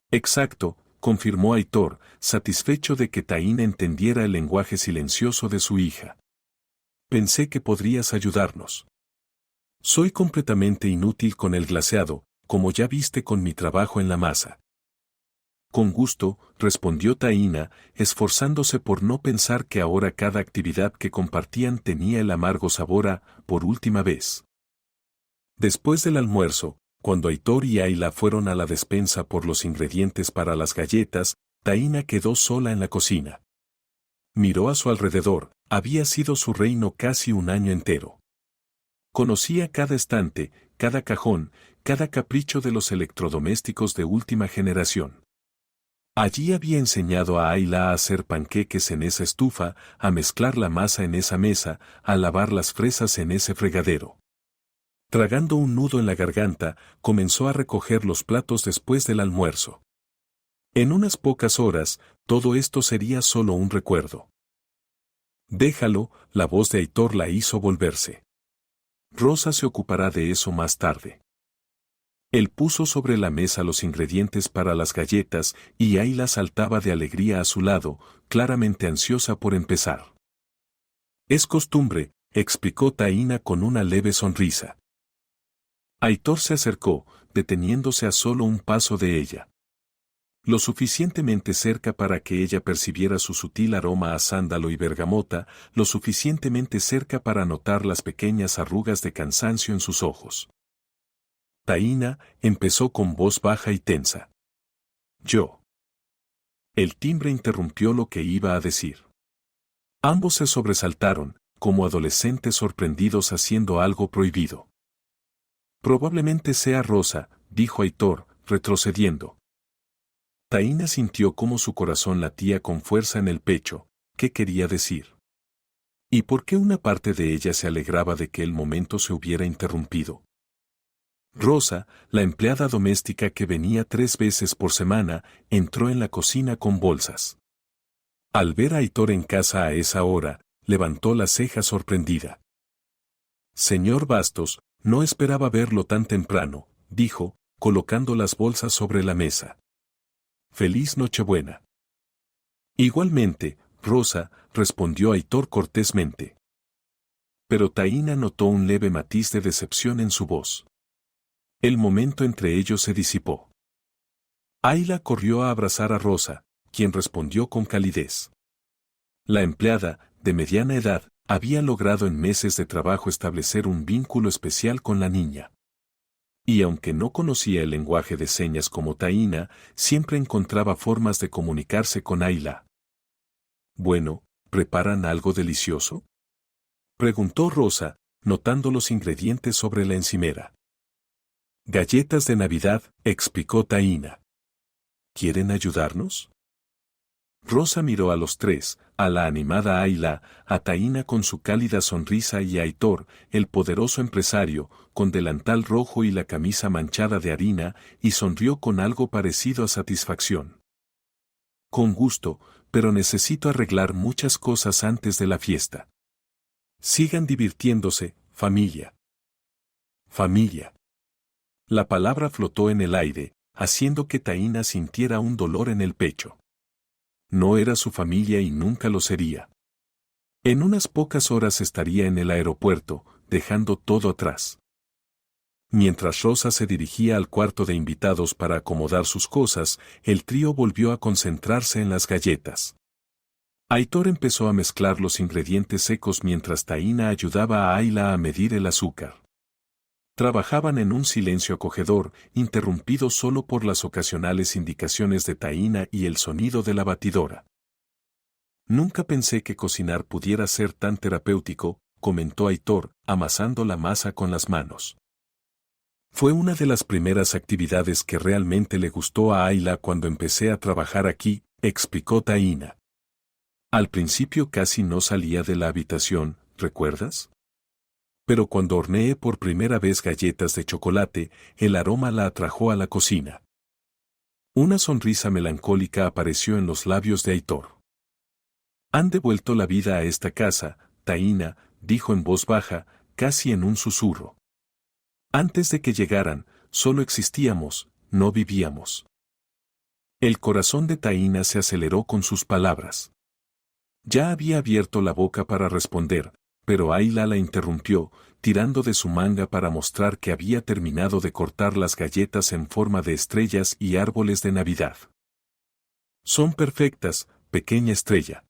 [SPEAKER 1] Exacto, confirmó Aitor, satisfecho de que Taína entendiera el lenguaje silencioso de su hija. Pensé que podrías ayudarnos. Soy completamente inútil con el glaseado, como ya viste con mi trabajo en la masa. Con gusto, respondió Taína, esforzándose por no pensar que ahora cada actividad que compartían tenía el amargo sabor a, por última vez. Después del almuerzo, cuando Aitor y Ayla fueron a la despensa por los ingredientes para las galletas, Taína quedó sola en la cocina. Miró a su alrededor, había sido su reino casi un año entero. Conocía cada estante, cada cajón, cada capricho de los electrodomésticos de última generación. Allí había enseñado a Ayla a hacer panqueques en esa estufa, a mezclar la masa en esa mesa, a lavar las fresas en ese fregadero. Tragando un nudo en la garganta, comenzó a recoger los platos después del almuerzo. En unas pocas horas, todo esto sería solo un recuerdo. Déjalo, la voz de Aitor la hizo volverse. Rosa se ocupará de eso más tarde. Él puso sobre la mesa los ingredientes para las galletas y Ayla saltaba de alegría a su lado, claramente ansiosa por empezar. Es costumbre, explicó Taína con una leve sonrisa. Aitor se acercó, deteniéndose a solo un paso de ella. Lo suficientemente cerca para que ella percibiera su sutil aroma a sándalo y bergamota, lo suficientemente cerca para notar las pequeñas arrugas de cansancio en sus ojos. Taína empezó con voz baja y tensa. Yo. El timbre interrumpió lo que iba a decir. Ambos se sobresaltaron, como adolescentes sorprendidos haciendo algo prohibido. Probablemente sea Rosa, dijo Aitor, retrocediendo. Taína sintió cómo su corazón latía con fuerza en el pecho. ¿Qué quería decir? ¿Y por qué una parte de ella se alegraba de que el momento se hubiera interrumpido? Rosa, la empleada doméstica que venía 3 veces por semana, entró en la cocina con bolsas. Al ver a Aitor en casa a esa hora, levantó la ceja sorprendida. Señor Bastos, no esperaba verlo tan temprano, dijo, colocando las bolsas sobre la mesa. Feliz Nochebuena. Igualmente, Rosa, respondió Aitor cortésmente. Pero Taína notó un leve matiz de decepción en su voz. El momento entre ellos se disipó. Ayla corrió a abrazar a Rosa, quien respondió con calidez. La empleada, de mediana edad, había logrado en meses de trabajo establecer un vínculo especial con la niña. Y aunque no conocía el lenguaje de señas como Taína, siempre encontraba formas de comunicarse con Ayla. Bueno, ¿preparan algo delicioso?, preguntó Rosa, notando los ingredientes sobre la encimera. Galletas de Navidad, explicó Taína. ¿Quieren ayudarnos? Rosa miró a los tres, a la animada Ayla, a Taína con su cálida sonrisa y a Aitor, el poderoso empresario, con delantal rojo y la camisa manchada de harina, y sonrió con algo parecido a satisfacción. Con gusto, pero necesito arreglar muchas cosas antes de la fiesta. Sigan divirtiéndose, familia. Familia. La palabra flotó en el aire, haciendo que Taína sintiera un dolor en el pecho. No era su familia y nunca lo sería. En unas pocas horas estaría en el aeropuerto, dejando todo atrás. Mientras Rosa se dirigía al cuarto de invitados para acomodar sus cosas, el trío volvió a concentrarse en las galletas. Aitor empezó a mezclar los ingredientes secos mientras Taína ayudaba a Ayla a medir el azúcar. Trabajaban en un silencio acogedor, interrumpido solo por las ocasionales indicaciones de Taína y el sonido de la batidora. Nunca pensé que cocinar pudiera ser tan terapéutico, comentó Aitor, amasando la masa con las manos. Fue una de las primeras actividades que realmente le gustó a Ayla cuando empecé a trabajar aquí, explicó Taína. Al principio casi no salía de la habitación, ¿recuerdas? Pero cuando horneé por primera vez galletas de chocolate, el aroma la atrajo a la cocina. Una sonrisa melancólica apareció en los labios de Aitor. Han devuelto la vida a esta casa, Taína, dijo en voz baja, casi en un susurro. Antes de que llegaran, solo existíamos, no vivíamos. El corazón de Taína se aceleró con sus palabras. Ya había abierto la boca para responder, pero Ayla la interrumpió, tirando de su manga para mostrar que había terminado de cortar las galletas en forma de estrellas y árboles de Navidad. Son perfectas, pequeña estrella.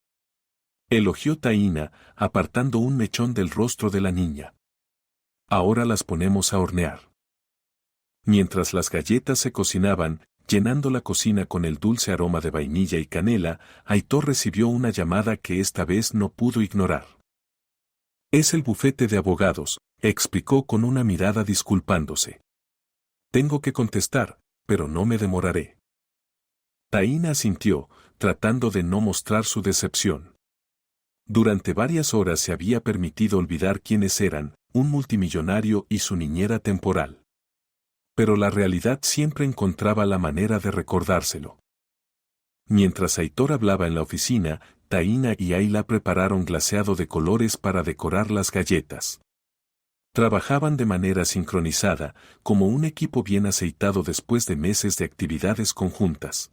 [SPEAKER 1] Elogió Taína, apartando un mechón del rostro de la niña. Ahora las ponemos a hornear. Mientras las galletas se cocinaban, llenando la cocina con el dulce aroma de vainilla y canela, Aitor recibió una llamada que esta vez no pudo ignorar. Es el bufete de abogados, explicó con una mirada disculpándose. Tengo que contestar, pero no me demoraré. Taína asintió, tratando de no mostrar su decepción. Durante varias horas se había permitido olvidar quiénes eran, un multimillonario y su niñera temporal. Pero la realidad siempre encontraba la manera de recordárselo. Mientras Aitor hablaba en la oficina, Taína y Ayla prepararon glaseado de colores para decorar las galletas. Trabajaban de manera sincronizada, como un equipo bien aceitado después de meses de actividades conjuntas.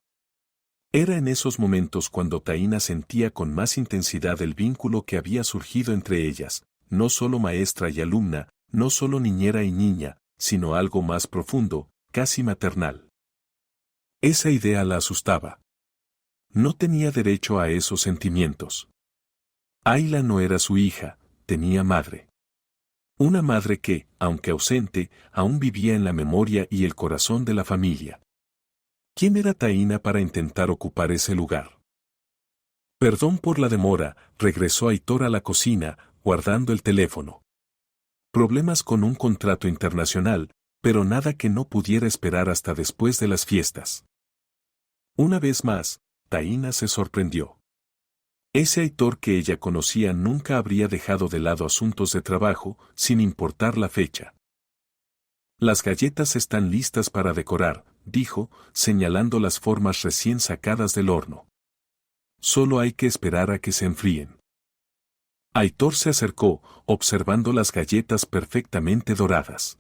[SPEAKER 1] Era en esos momentos cuando Taína sentía con más intensidad el vínculo que había surgido entre ellas, no solo maestra y alumna, no solo niñera y niña, sino algo más profundo, casi maternal. Esa idea la asustaba. No tenía derecho a esos sentimientos. Ayla no era su hija, tenía madre. Una madre que, aunque ausente, aún vivía en la memoria y el corazón de la familia. ¿Quién era Taína para intentar ocupar ese lugar? Perdón por la demora, regresó Aitor a la cocina, guardando el teléfono. Problemas con un contrato internacional, pero nada que no pudiera esperar hasta después de las fiestas. Una vez más, Taína se sorprendió. Ese Aitor que ella conocía nunca habría dejado de lado asuntos de trabajo, sin importar la fecha. Las galletas están listas para decorar, dijo, señalando las formas recién sacadas del horno. Solo hay que esperar a que se enfríen. Aitor se acercó, observando las galletas perfectamente doradas.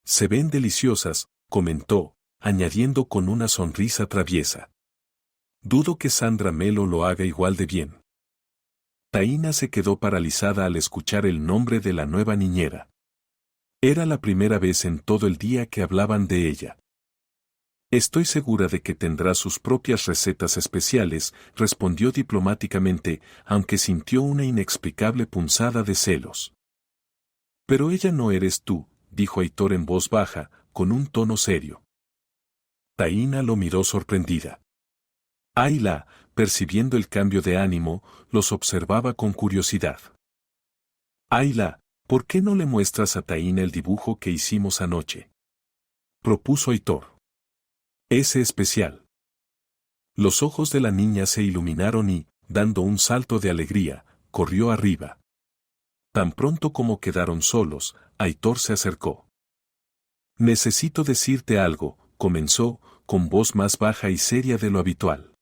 [SPEAKER 1] Se ven deliciosas, comentó, añadiendo con una sonrisa traviesa. Dudo que Sandra Melo lo haga igual de bien. Taína se quedó paralizada al escuchar el nombre de la nueva niñera. Era la primera vez en todo el día que hablaban de ella. Estoy segura de que tendrá sus propias recetas especiales, respondió diplomáticamente, aunque sintió una inexplicable punzada de celos. Pero ella no eres tú, dijo Aitor en voz baja, con un tono serio. Taína lo miró sorprendida. Ayla, percibiendo el cambio de ánimo, los observaba con curiosidad. Ayla, ¿por qué no le muestras a Taína el dibujo que hicimos anoche? Propuso Aitor. Ese especial. Los ojos de la niña se iluminaron y, dando un salto de alegría, corrió arriba. Tan pronto como quedaron solos, Aitor se acercó. Necesito decirte algo, comenzó, con voz más baja y seria de lo habitual.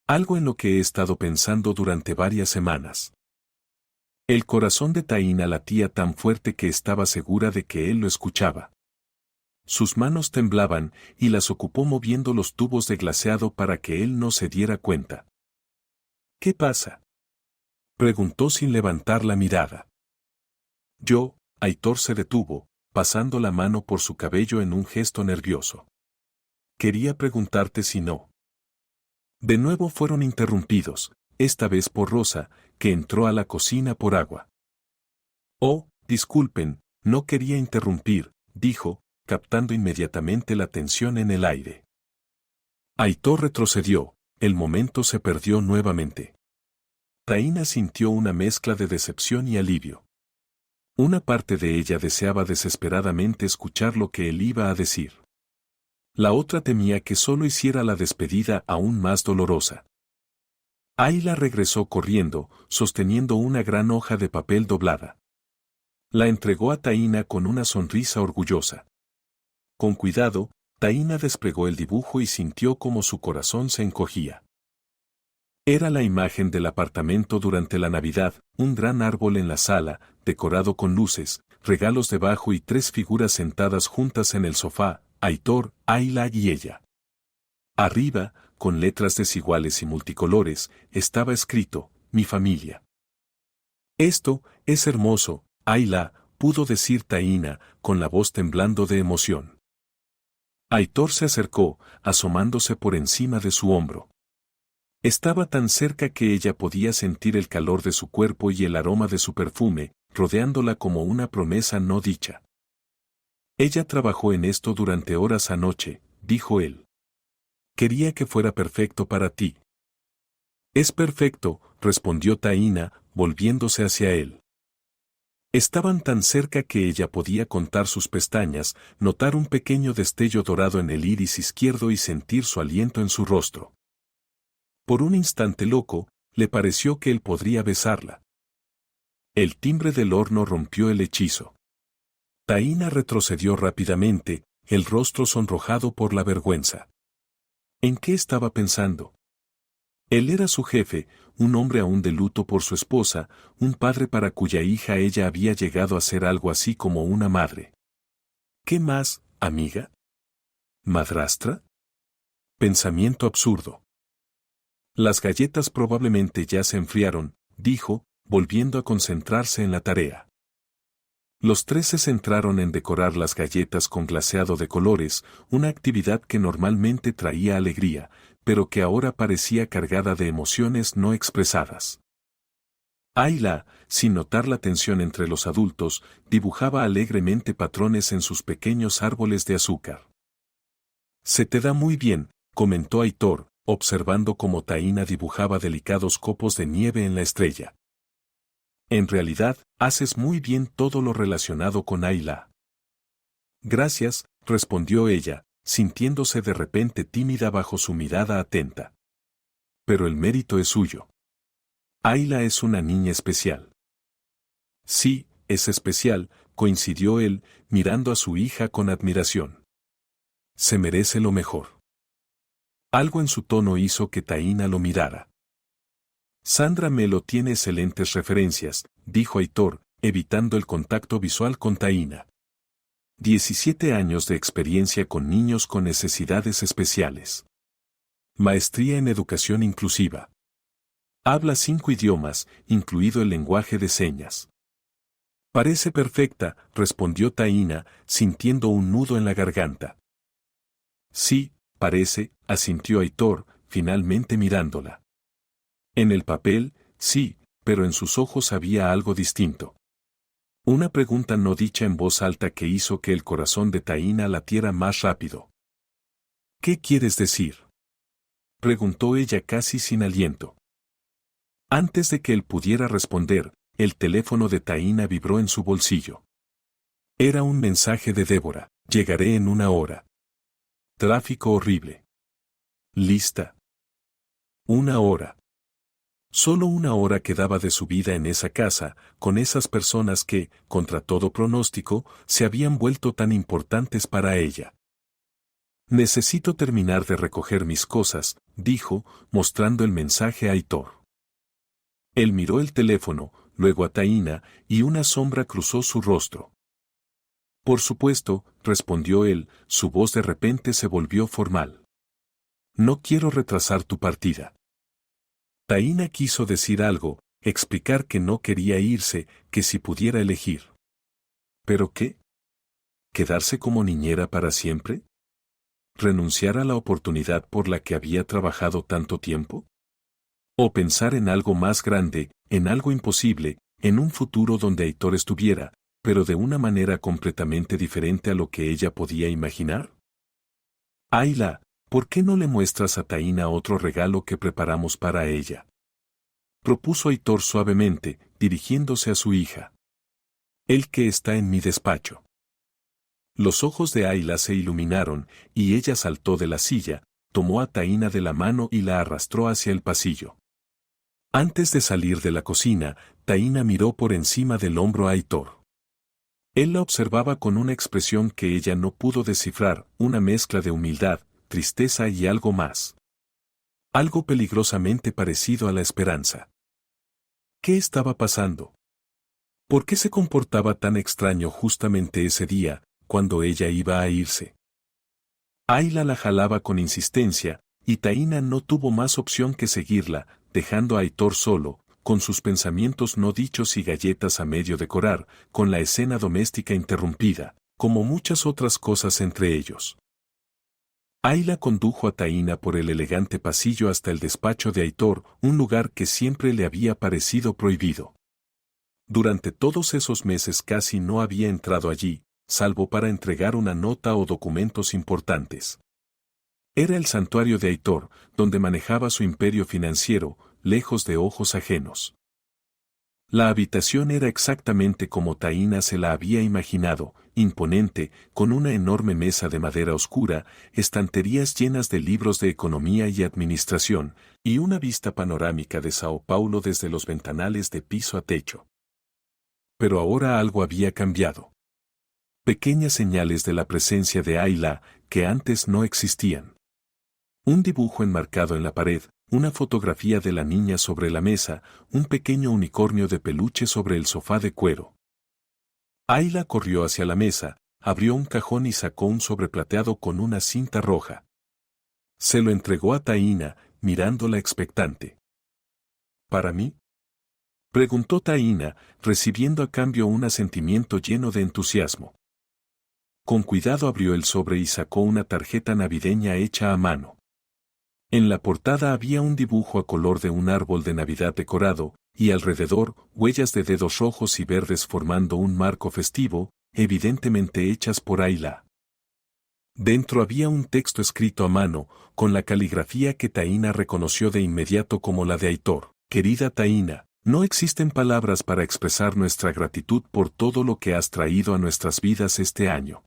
[SPEAKER 1] Algo en lo que he estado pensando durante varias semanas. El corazón de Taína latía tan fuerte que estaba segura de que él lo escuchaba. Sus manos temblaban y las ocupó moviendo los tubos de glaseado para que él no se diera cuenta. ¿Qué pasa?, preguntó sin levantar la mirada. Aitor se detuvo, pasando la mano por su cabello en un gesto nervioso. Quería preguntarte si no. De nuevo fueron interrumpidos, esta vez por Rosa, que entró a la cocina por agua. Oh, disculpen, no quería interrumpir, dijo, captando inmediatamente la tensión en el aire. Aitor retrocedió, el momento se perdió nuevamente. Taína sintió una mezcla de decepción y alivio. Una parte de ella deseaba desesperadamente escuchar lo que él iba a decir. La otra temía que solo hiciera la despedida aún más dolorosa. Ayla regresó corriendo, sosteniendo una gran hoja de papel doblada. La entregó a Taína con una sonrisa orgullosa. Con cuidado, Taína desplegó el dibujo y sintió como su corazón se encogía. Era la imagen del apartamento durante la Navidad, un gran árbol en la sala, decorado con luces, regalos debajo y 3 figuras sentadas juntas en el sofá, Aitor, Ayla y ella. Arriba, con letras desiguales y multicolores, estaba escrito, mi familia. Esto es hermoso, Ayla, pudo decir Taína, con la voz temblando de emoción. Aitor se acercó, asomándose por encima de su hombro. Estaba tan cerca que ella podía sentir el calor de su cuerpo y el aroma de su perfume, rodeándola como una promesa no dicha. Ella trabajó en esto durante horas anoche, dijo él. Quería que fuera perfecto para ti. Es perfecto, respondió Taína, volviéndose hacia él. Estaban tan cerca que ella podía contar sus pestañas, notar un pequeño destello dorado en el iris izquierdo y sentir su aliento en su rostro. Por un instante loco, le pareció que él podría besarla. El timbre del horno rompió el hechizo. Taína retrocedió rápidamente, el rostro sonrojado por la vergüenza. ¿En qué estaba pensando? Él era su jefe, un hombre aún de luto por su esposa, un padre para cuya hija ella había llegado a ser algo así como una madre. ¿Qué más, amiga? ¿Madrastra? Pensamiento absurdo. Las galletas probablemente ya se enfriaron, dijo, volviendo a concentrarse en la tarea. Los 3 se centraron en decorar las galletas con glaseado de colores, una actividad que normalmente traía alegría, pero que ahora parecía cargada de emociones no expresadas. Ayla, sin notar la tensión entre los adultos, dibujaba alegremente patrones en sus pequeños árboles de azúcar. Se te da muy bien, comentó Aitor, observando cómo Taína dibujaba delicados copos de nieve en la estrella. En realidad, haces muy bien todo lo relacionado con Ayla. Gracias, respondió ella, sintiéndose de repente tímida bajo su mirada atenta. Pero el mérito es suyo. Ayla es una niña especial. Sí, es especial, coincidió él, mirando a su hija con admiración. Se merece lo mejor. Algo en su tono hizo que Taína lo mirara. Sandra Melo tiene excelentes referencias, dijo Aitor, evitando el contacto visual con Taína. 17 años de experiencia con niños con necesidades especiales. Maestría en educación inclusiva. Habla 5 idiomas, incluido el lenguaje de señas. Parece perfecta, respondió Taína, sintiendo un nudo en la garganta. Sí, parece, asintió Aitor, finalmente mirándola. En el papel, sí, pero en sus ojos había algo distinto. Una pregunta no dicha en voz alta que hizo que el corazón de Taína latiera más rápido. ¿Qué quieres decir?, preguntó ella casi sin aliento. Antes de que él pudiera responder, el teléfono de Taína vibró en su bolsillo. Era un mensaje de Débora: llegaré en 1 hora. Tráfico horrible. ¿Lista? 1 hora. Solo 1 hora quedaba de su vida en esa casa, con esas personas que, contra todo pronóstico, se habían vuelto tan importantes para ella. Necesito terminar de recoger mis cosas, dijo, mostrando el mensaje a Aitor. Él miró el teléfono, luego a Taína, y una sombra cruzó su rostro. Por supuesto, respondió él, su voz de repente se volvió formal. No quiero retrasar tu partida. Taína quiso decir algo, explicar que no quería irse, que si pudiera elegir. ¿Pero qué? ¿Quedarse como niñera para siempre? ¿Renunciar a la oportunidad por la que había trabajado tanto tiempo? ¿O pensar en algo más grande, en algo imposible, en un futuro donde Aitor estuviera, pero de una manera completamente diferente a lo que ella podía imaginar? Ayla, ¿por qué no le muestras a Taína otro regalo que preparamos para ella?, propuso Aitor suavemente, dirigiéndose a su hija. El que está en mi despacho. Los ojos de Ayla se iluminaron, y ella saltó de la silla, tomó a Taína de la mano y la arrastró hacia el pasillo. Antes de salir de la cocina, Taína miró por encima del hombro a Aitor. Él la observaba con una expresión que ella no pudo descifrar, una mezcla de humildad, tristeza y algo más. Algo peligrosamente parecido a la esperanza. ¿Qué estaba pasando? ¿Por qué se comportaba tan extraño justamente ese día, cuando ella iba a irse? Ayla la jalaba con insistencia, y Taína no tuvo más opción que seguirla, dejando a Aitor solo, con sus pensamientos no dichos y galletas a medio decorar, con la escena doméstica interrumpida, como muchas otras cosas entre ellos. Ayla condujo a Taína por el elegante pasillo hasta el despacho de Aitor, un lugar que siempre le había parecido prohibido. Durante todos esos meses casi no había entrado allí, salvo para entregar una nota o documentos importantes. Era el santuario de Aitor, donde manejaba su imperio financiero, lejos de ojos ajenos. La habitación era exactamente como Taína se la había imaginado, imponente, con una enorme mesa de madera oscura, estanterías llenas de libros de economía y administración, y una vista panorámica de Sao Paulo desde los ventanales de piso a techo. Pero ahora algo había cambiado. Pequeñas señales de la presencia de Ayla, que antes no existían. Un dibujo enmarcado en la pared, una fotografía de la niña sobre la mesa, un pequeño unicornio de peluche sobre el sofá de cuero. Ayla corrió hacia la mesa, abrió un cajón y sacó un sobre plateado con una cinta roja. Se lo entregó a Taína, mirándola expectante. ¿Para mí?, preguntó Taína, recibiendo a cambio un asentimiento lleno de entusiasmo. Con cuidado abrió el sobre y sacó una tarjeta navideña hecha a mano. En la portada había un dibujo a color de un árbol de Navidad decorado, y alrededor, huellas de dedos rojos y verdes formando un marco festivo, evidentemente hechas por Ayla. Dentro había un texto escrito a mano, con la caligrafía que Taína reconoció de inmediato como la de Aitor. Querida Taína, no existen palabras para expresar nuestra gratitud por todo lo que has traído a nuestras vidas este año.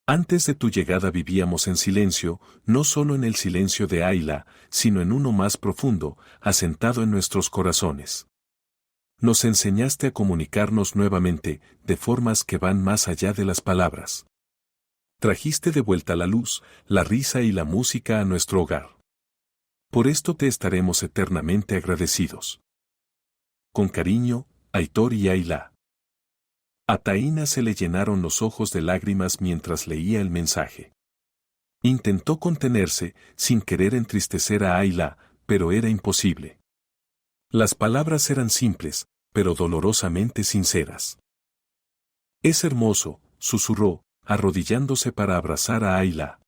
[SPEAKER 1] Antes de tu llegada vivíamos en silencio, no solo en el silencio de Ayla, sino en uno más profundo, asentado en nuestros corazones. Nos enseñaste a comunicarnos nuevamente, de formas que van más allá de las palabras. Trajiste de vuelta la luz, la risa y la música a nuestro hogar. Por esto te estaremos eternamente agradecidos. Con cariño, Aitor y Ayla. A Taína se le llenaron los ojos de lágrimas mientras leía el mensaje. Intentó contenerse, sin querer entristecer a Ayla, pero era imposible. Las palabras eran simples, pero dolorosamente sinceras. Es hermoso, susurró, arrodillándose para abrazar a Ayla.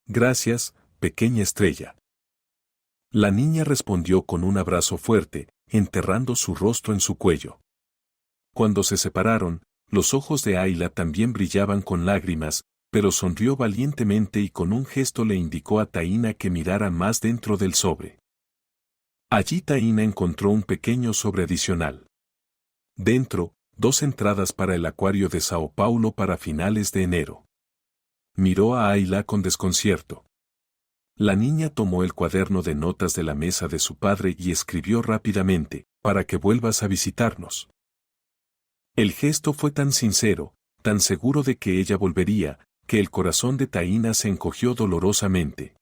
[SPEAKER 1] Gracias, pequeña estrella. La niña respondió con un abrazo fuerte, enterrando su rostro en su cuello. Cuando se separaron, los ojos de Ayla también brillaban con lágrimas, pero sonrió valientemente y con un gesto le indicó a Taína que mirara más dentro del sobre. Allí Taína encontró un pequeño sobre adicional. Dentro, 2 entradas para el acuario de Sao Paulo para finales de enero. Miró a Ayla con desconcierto. La niña tomó el cuaderno de notas de la mesa de su padre y escribió rápidamente, para que vuelvas a visitarnos. El gesto fue tan sincero, tan seguro de que ella volvería, que el corazón de Taína se encogió dolorosamente.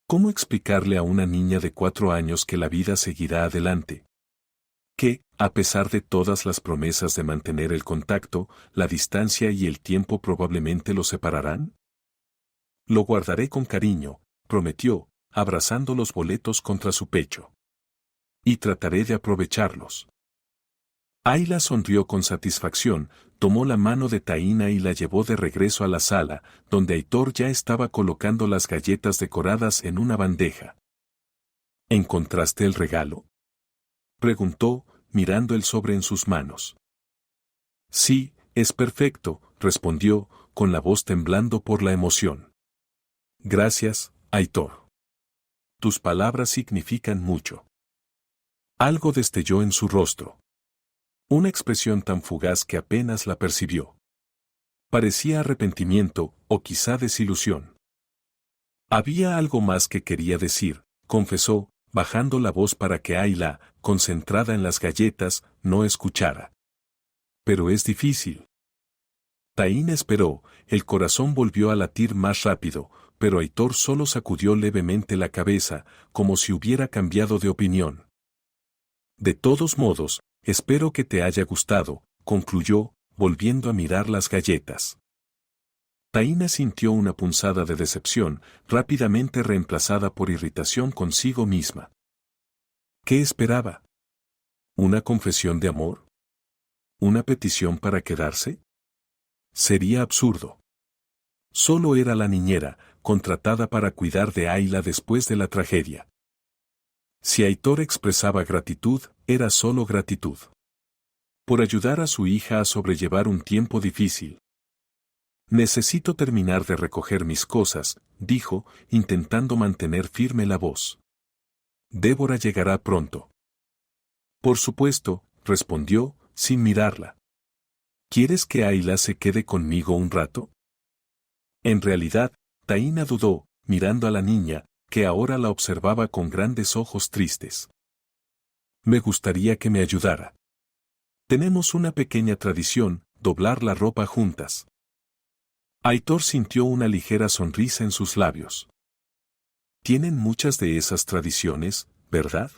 [SPEAKER 1] ¿Cómo explicarle a una niña de 4 años que la vida seguirá adelante? Que, a pesar de todas las promesas de mantener el contacto, la distancia y el tiempo probablemente los separarán? Lo guardaré con cariño, prometió, abrazando los boletos contra su pecho. Y trataré de aprovecharlos. Ayla sonrió con satisfacción, tomó la mano de Taína y la llevó de regreso a la sala, donde Aitor ya estaba colocando las galletas decoradas en una bandeja. ¿Encontraste el regalo?, preguntó, mirando el sobre en sus manos. Sí, es perfecto, respondió, con la voz temblando por la emoción. Gracias, Aitor. Tus palabras significan mucho. Algo destelló en su rostro. Una expresión tan fugaz que apenas la percibió. Parecía arrepentimiento, o quizá desilusión. Había algo más que quería decir, confesó, bajando la voz para que Ayla, concentrada en las galletas, no escuchara. Pero es difícil. Taína esperó, el corazón volvió a latir más rápido, pero Aitor solo sacudió levemente la cabeza, como si hubiera cambiado de opinión. De todos modos, espero que te haya gustado, concluyó, volviendo a mirar las galletas. Taína sintió una punzada de decepción, rápidamente reemplazada por irritación consigo misma. ¿Qué esperaba? ¿Una confesión de amor? ¿Una petición para quedarse? Sería absurdo. Solo era la niñera, contratada para cuidar de Ayla después de la tragedia. Si Aitor expresaba gratitud, era solo gratitud. Por ayudar a su hija a sobrellevar un tiempo difícil. Necesito terminar de recoger mis cosas, dijo, intentando mantener firme la voz. Débora llegará pronto. Por supuesto, respondió, sin mirarla. ¿Quieres que Ayla se quede conmigo un rato? En realidad, Taína dudó, mirando a la niña, que ahora la observaba con grandes ojos tristes. Me gustaría que me ayudara. Tenemos una pequeña tradición, doblar la ropa juntas. Aitor sintió una ligera sonrisa en sus labios. Tienen muchas de esas tradiciones, ¿verdad?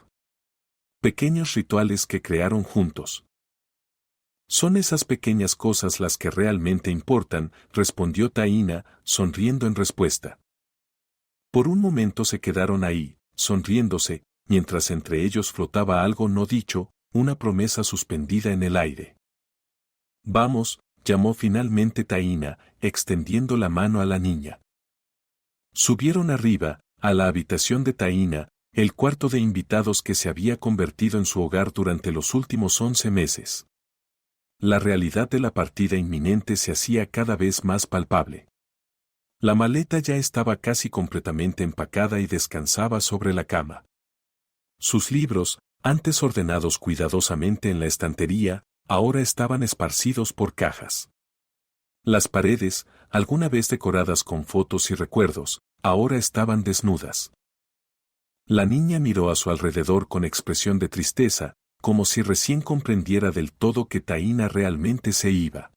[SPEAKER 1] Pequeños rituales que crearon juntos. Son esas pequeñas cosas las que realmente importan, respondió Taína, sonriendo en respuesta. Por un momento se quedaron ahí, sonriéndose, mientras entre ellos flotaba algo no dicho, una promesa suspendida en el aire. Vamos, llamó finalmente Taína, extendiendo la mano a la niña. Subieron arriba, a la habitación de Taína, el cuarto de invitados que se había convertido en su hogar durante los últimos 11 meses. La realidad de la partida inminente se hacía cada vez más palpable. La maleta ya estaba casi completamente empacada y descansaba sobre la cama. Sus libros, antes ordenados cuidadosamente en la estantería, ahora estaban esparcidos por cajas. Las paredes, alguna vez decoradas con fotos y recuerdos, ahora estaban desnudas. La niña miró a su alrededor con expresión de tristeza, como si recién comprendiera del todo que Taína realmente se iba.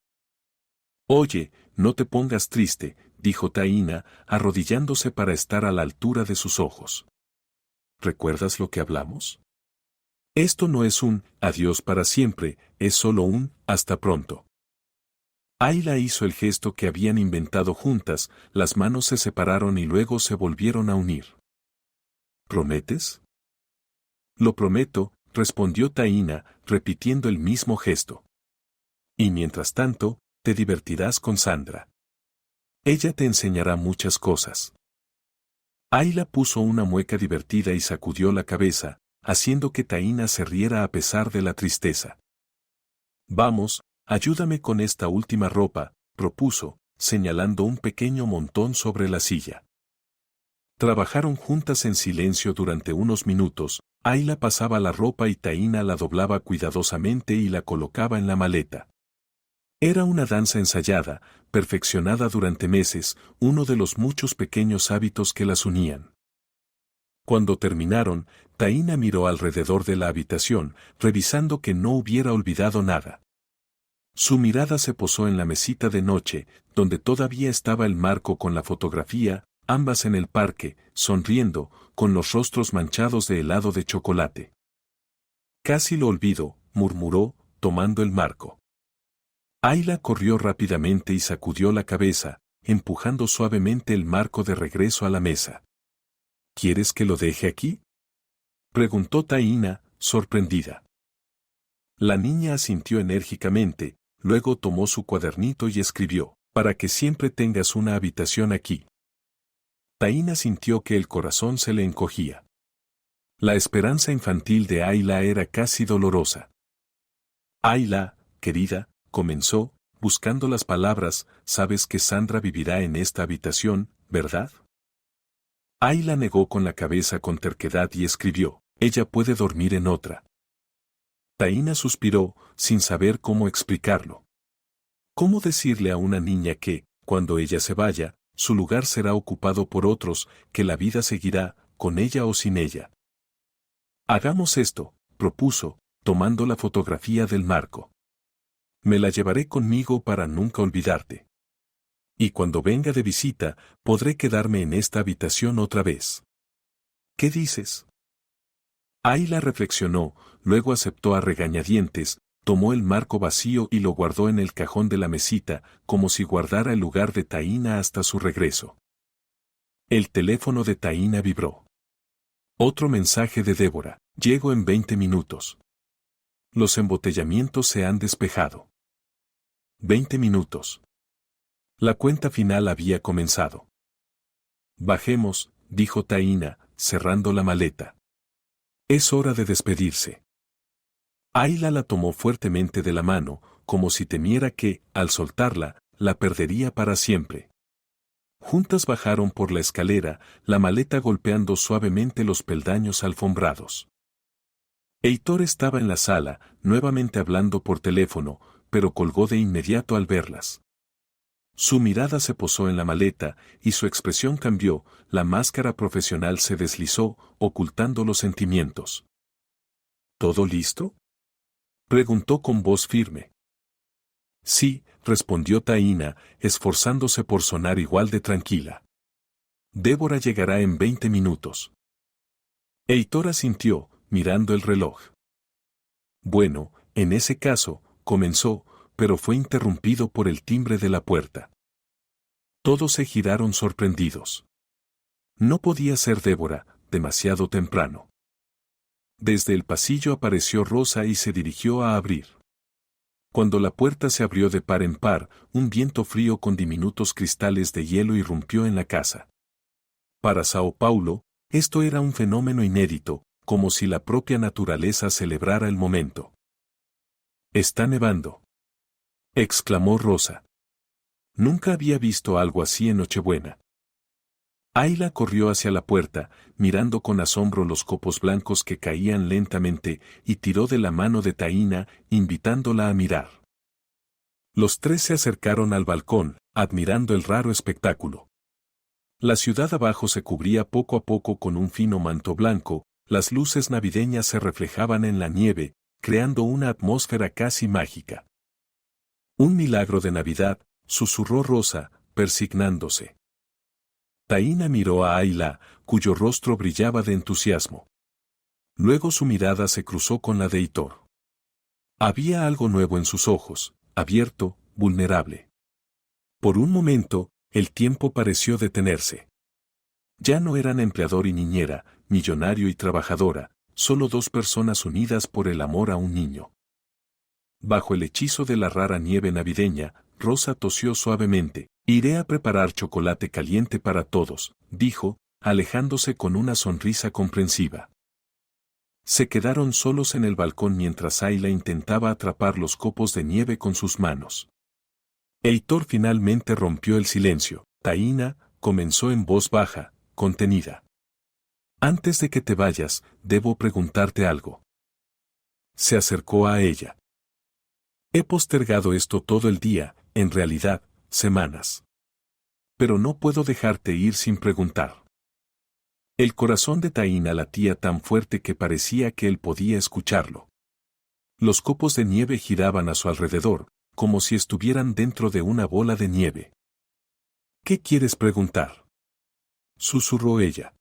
[SPEAKER 1] Oye, no te pongas triste, dijo Taína, arrodillándose para estar a la altura de sus ojos. ¿Recuerdas lo que hablamos? Esto no es un adiós para siempre, es solo un hasta pronto. Ayla hizo el gesto que habían inventado juntas, las manos se separaron y luego se volvieron a unir. ¿Prometes? Lo prometo, respondió Taína, repitiendo el mismo gesto. Y mientras tanto, te divertirás con Sandra. Ella te enseñará muchas cosas. Ayla puso una mueca divertida y sacudió la cabeza, haciendo que Taína se riera a pesar de la tristeza. Vamos, ayúdame con esta última ropa, propuso, señalando un pequeño montón sobre la silla. Trabajaron juntas en silencio durante unos minutos. Ayla pasaba la ropa y Taína la doblaba cuidadosamente y la colocaba en la maleta. Era una danza ensayada, perfeccionada durante meses, uno de los muchos pequeños hábitos que las unían. Cuando terminaron, Taína miró alrededor de la habitación, revisando que no hubiera olvidado nada. Su mirada se posó en la mesita de noche, donde todavía estaba el marco con la fotografía, ambas en el parque, sonriendo, con los rostros manchados de helado de chocolate. Casi lo olvido, murmuró, tomando el marco. Ayla corrió rápidamente y sacudió la cabeza, empujando suavemente el marco de regreso a la mesa. ¿Quieres que lo deje aquí?, preguntó Taína, sorprendida. La niña asintió enérgicamente, luego tomó su cuadernito y escribió, para que siempre tengas una habitación aquí. Taína sintió que el corazón se le encogía. La esperanza infantil de Ayla era casi dolorosa. Ayla, querida, comenzó, buscando las palabras, sabes que Sandra vivirá en esta habitación, ¿verdad? Ayla negó con la cabeza con terquedad y escribió, ella puede dormir en otra. Taína suspiró, sin saber cómo explicarlo. ¿Cómo decirle a una niña que, cuando ella se vaya, su lugar será ocupado por otros, que la vida seguirá, con ella o sin ella? Hagamos esto, propuso, tomando la fotografía del marco. Me la llevaré conmigo para nunca olvidarte. Y cuando venga de visita, podré quedarme en esta habitación otra vez. ¿Qué dices? Ayla reflexionó, luego aceptó a regañadientes, tomó el marco vacío y lo guardó en el cajón de la mesita, como si guardara el lugar de Taína hasta su regreso. El teléfono de Taína vibró. Otro mensaje de Débora. Llego en 20 minutos. Los embotellamientos se han despejado. 20 minutos. La cuenta final había comenzado. Bajemos, dijo Taína, cerrando la maleta. Es hora de despedirse. Ayla la tomó fuertemente de la mano, como si temiera que, al soltarla, la perdería para siempre. Juntas bajaron por la escalera, la maleta golpeando suavemente los peldaños alfombrados. Heitor estaba en la sala, nuevamente hablando por teléfono, pero colgó de inmediato al verlas. Su mirada se posó en la maleta, y su expresión cambió, la máscara profesional se deslizó, ocultando los sentimientos. ¿Todo listo?, preguntó con voz firme. Sí, respondió Taína, esforzándose por sonar igual de tranquila. Débora llegará en 20 minutos. Heitor asintió, mirando el reloj. Bueno, en ese caso, comenzó, pero fue interrumpido por el timbre de la puerta. Todos se giraron sorprendidos. No podía ser Débora, demasiado temprano. Desde el pasillo apareció Rosa y se dirigió a abrir. Cuando la puerta se abrió de par en par, un viento frío con diminutos cristales de hielo irrumpió en la casa. Para Sao Paulo, esto era un fenómeno inédito, como si la propia naturaleza celebrara el momento. «Está nevando», exclamó Rosa. Nunca había visto algo así en Nochebuena. Ayla corrió hacia la puerta, mirando con asombro los copos blancos que caían lentamente, y tiró de la mano de Taína, invitándola a mirar. Los tres se acercaron al balcón, admirando el raro espectáculo. La ciudad abajo se cubría poco a poco con un fino manto blanco, las luces navideñas se reflejaban en la nieve, creando una atmósfera casi mágica. «Un milagro de Navidad», susurró Rosa, persignándose. Taína miró a Ayla, cuyo rostro brillaba de entusiasmo. Luego su mirada se cruzó con la de Heitor. Había algo nuevo en sus ojos, abierto, vulnerable. Por un momento, el tiempo pareció detenerse. Ya no eran empleador y niñera, millonario y trabajadora, solo dos personas unidas por el amor a un niño. Bajo el hechizo de la rara nieve navideña, Rosa tosió suavemente. «Iré a preparar chocolate caliente para todos», dijo, alejándose con una sonrisa comprensiva. Se quedaron solos en el balcón mientras Ayla intentaba atrapar los copos de nieve con sus manos. Heitor finalmente rompió el silencio. Taína, comenzó en voz baja, contenida. Antes de que te vayas, debo preguntarte algo. Se acercó a ella. He postergado esto todo el día, en realidad, semanas. Pero no puedo dejarte ir sin preguntar. El corazón de Taína latía tan fuerte que parecía que él podía escucharlo. Los copos de nieve giraban a su alrededor, como si estuvieran dentro de una bola de nieve. ¿Qué quieres preguntar?, susurró ella.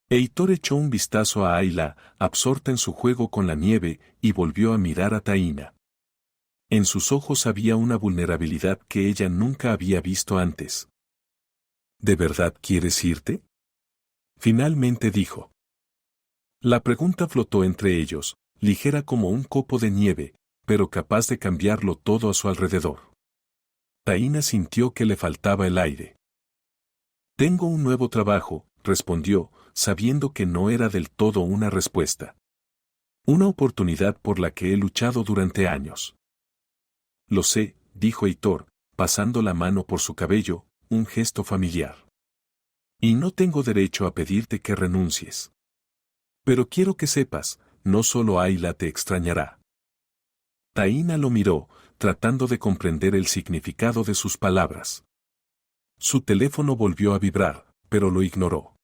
[SPEAKER 1] Heitor echó un vistazo a Ayla, absorta en su juego con la nieve, y volvió a mirar a Taína. En sus ojos había una vulnerabilidad que ella nunca había visto antes. ¿De verdad quieres irte?, finalmente dijo. La pregunta flotó entre ellos, ligera como un copo de nieve, pero capaz de cambiarlo todo a su alrededor. Taína sintió que le faltaba el aire. Tengo un nuevo trabajo, respondió, sabiendo que no era del todo una respuesta. Una oportunidad por la que he luchado durante años. Lo sé, dijo Heitor, pasando la mano por su cabello, un gesto familiar. Y no tengo derecho a pedirte que renuncies. Pero quiero que sepas, no solo Ayla te extrañará. Taína lo miró, tratando de comprender el significado de sus palabras. Su teléfono volvió a vibrar, pero lo ignoró.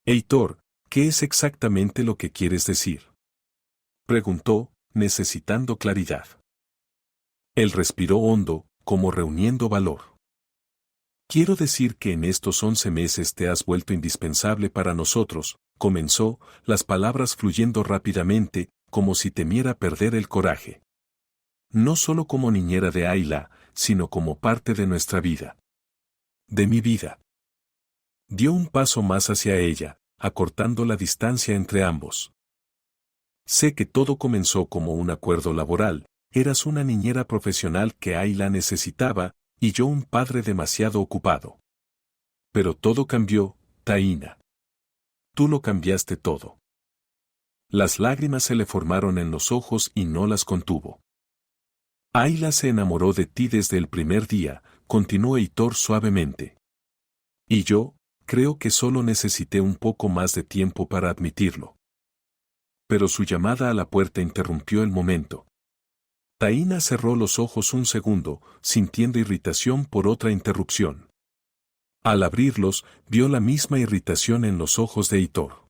[SPEAKER 1] Heitor, ¿qué es exactamente lo que quieres decir?, preguntó, necesitando claridad. Él respiró hondo, como reuniendo valor. Quiero decir que en estos 11 meses te has vuelto indispensable para nosotros, comenzó, las palabras fluyendo rápidamente, como si temiera perder el coraje. No solo como niñera de Ayla, sino como parte de nuestra vida. De mi vida. Dio un paso más hacia ella, acortando la distancia entre ambos. Sé que todo comenzó como un acuerdo laboral, eras una niñera profesional que Ayla necesitaba, y yo un padre demasiado ocupado. Pero todo cambió, Taína. Tú lo cambiaste todo. Las lágrimas se le formaron en los ojos y no las contuvo. Ayla se enamoró de ti desde el primer día, continuó Heitor suavemente. Y yo, creo que solo necesité un poco más de tiempo para admitirlo. Pero su llamada a la puerta interrumpió el momento. Taína cerró los ojos un segundo, sintiendo irritación por otra interrupción. Al abrirlos, vio la misma irritación en los ojos de Heitor.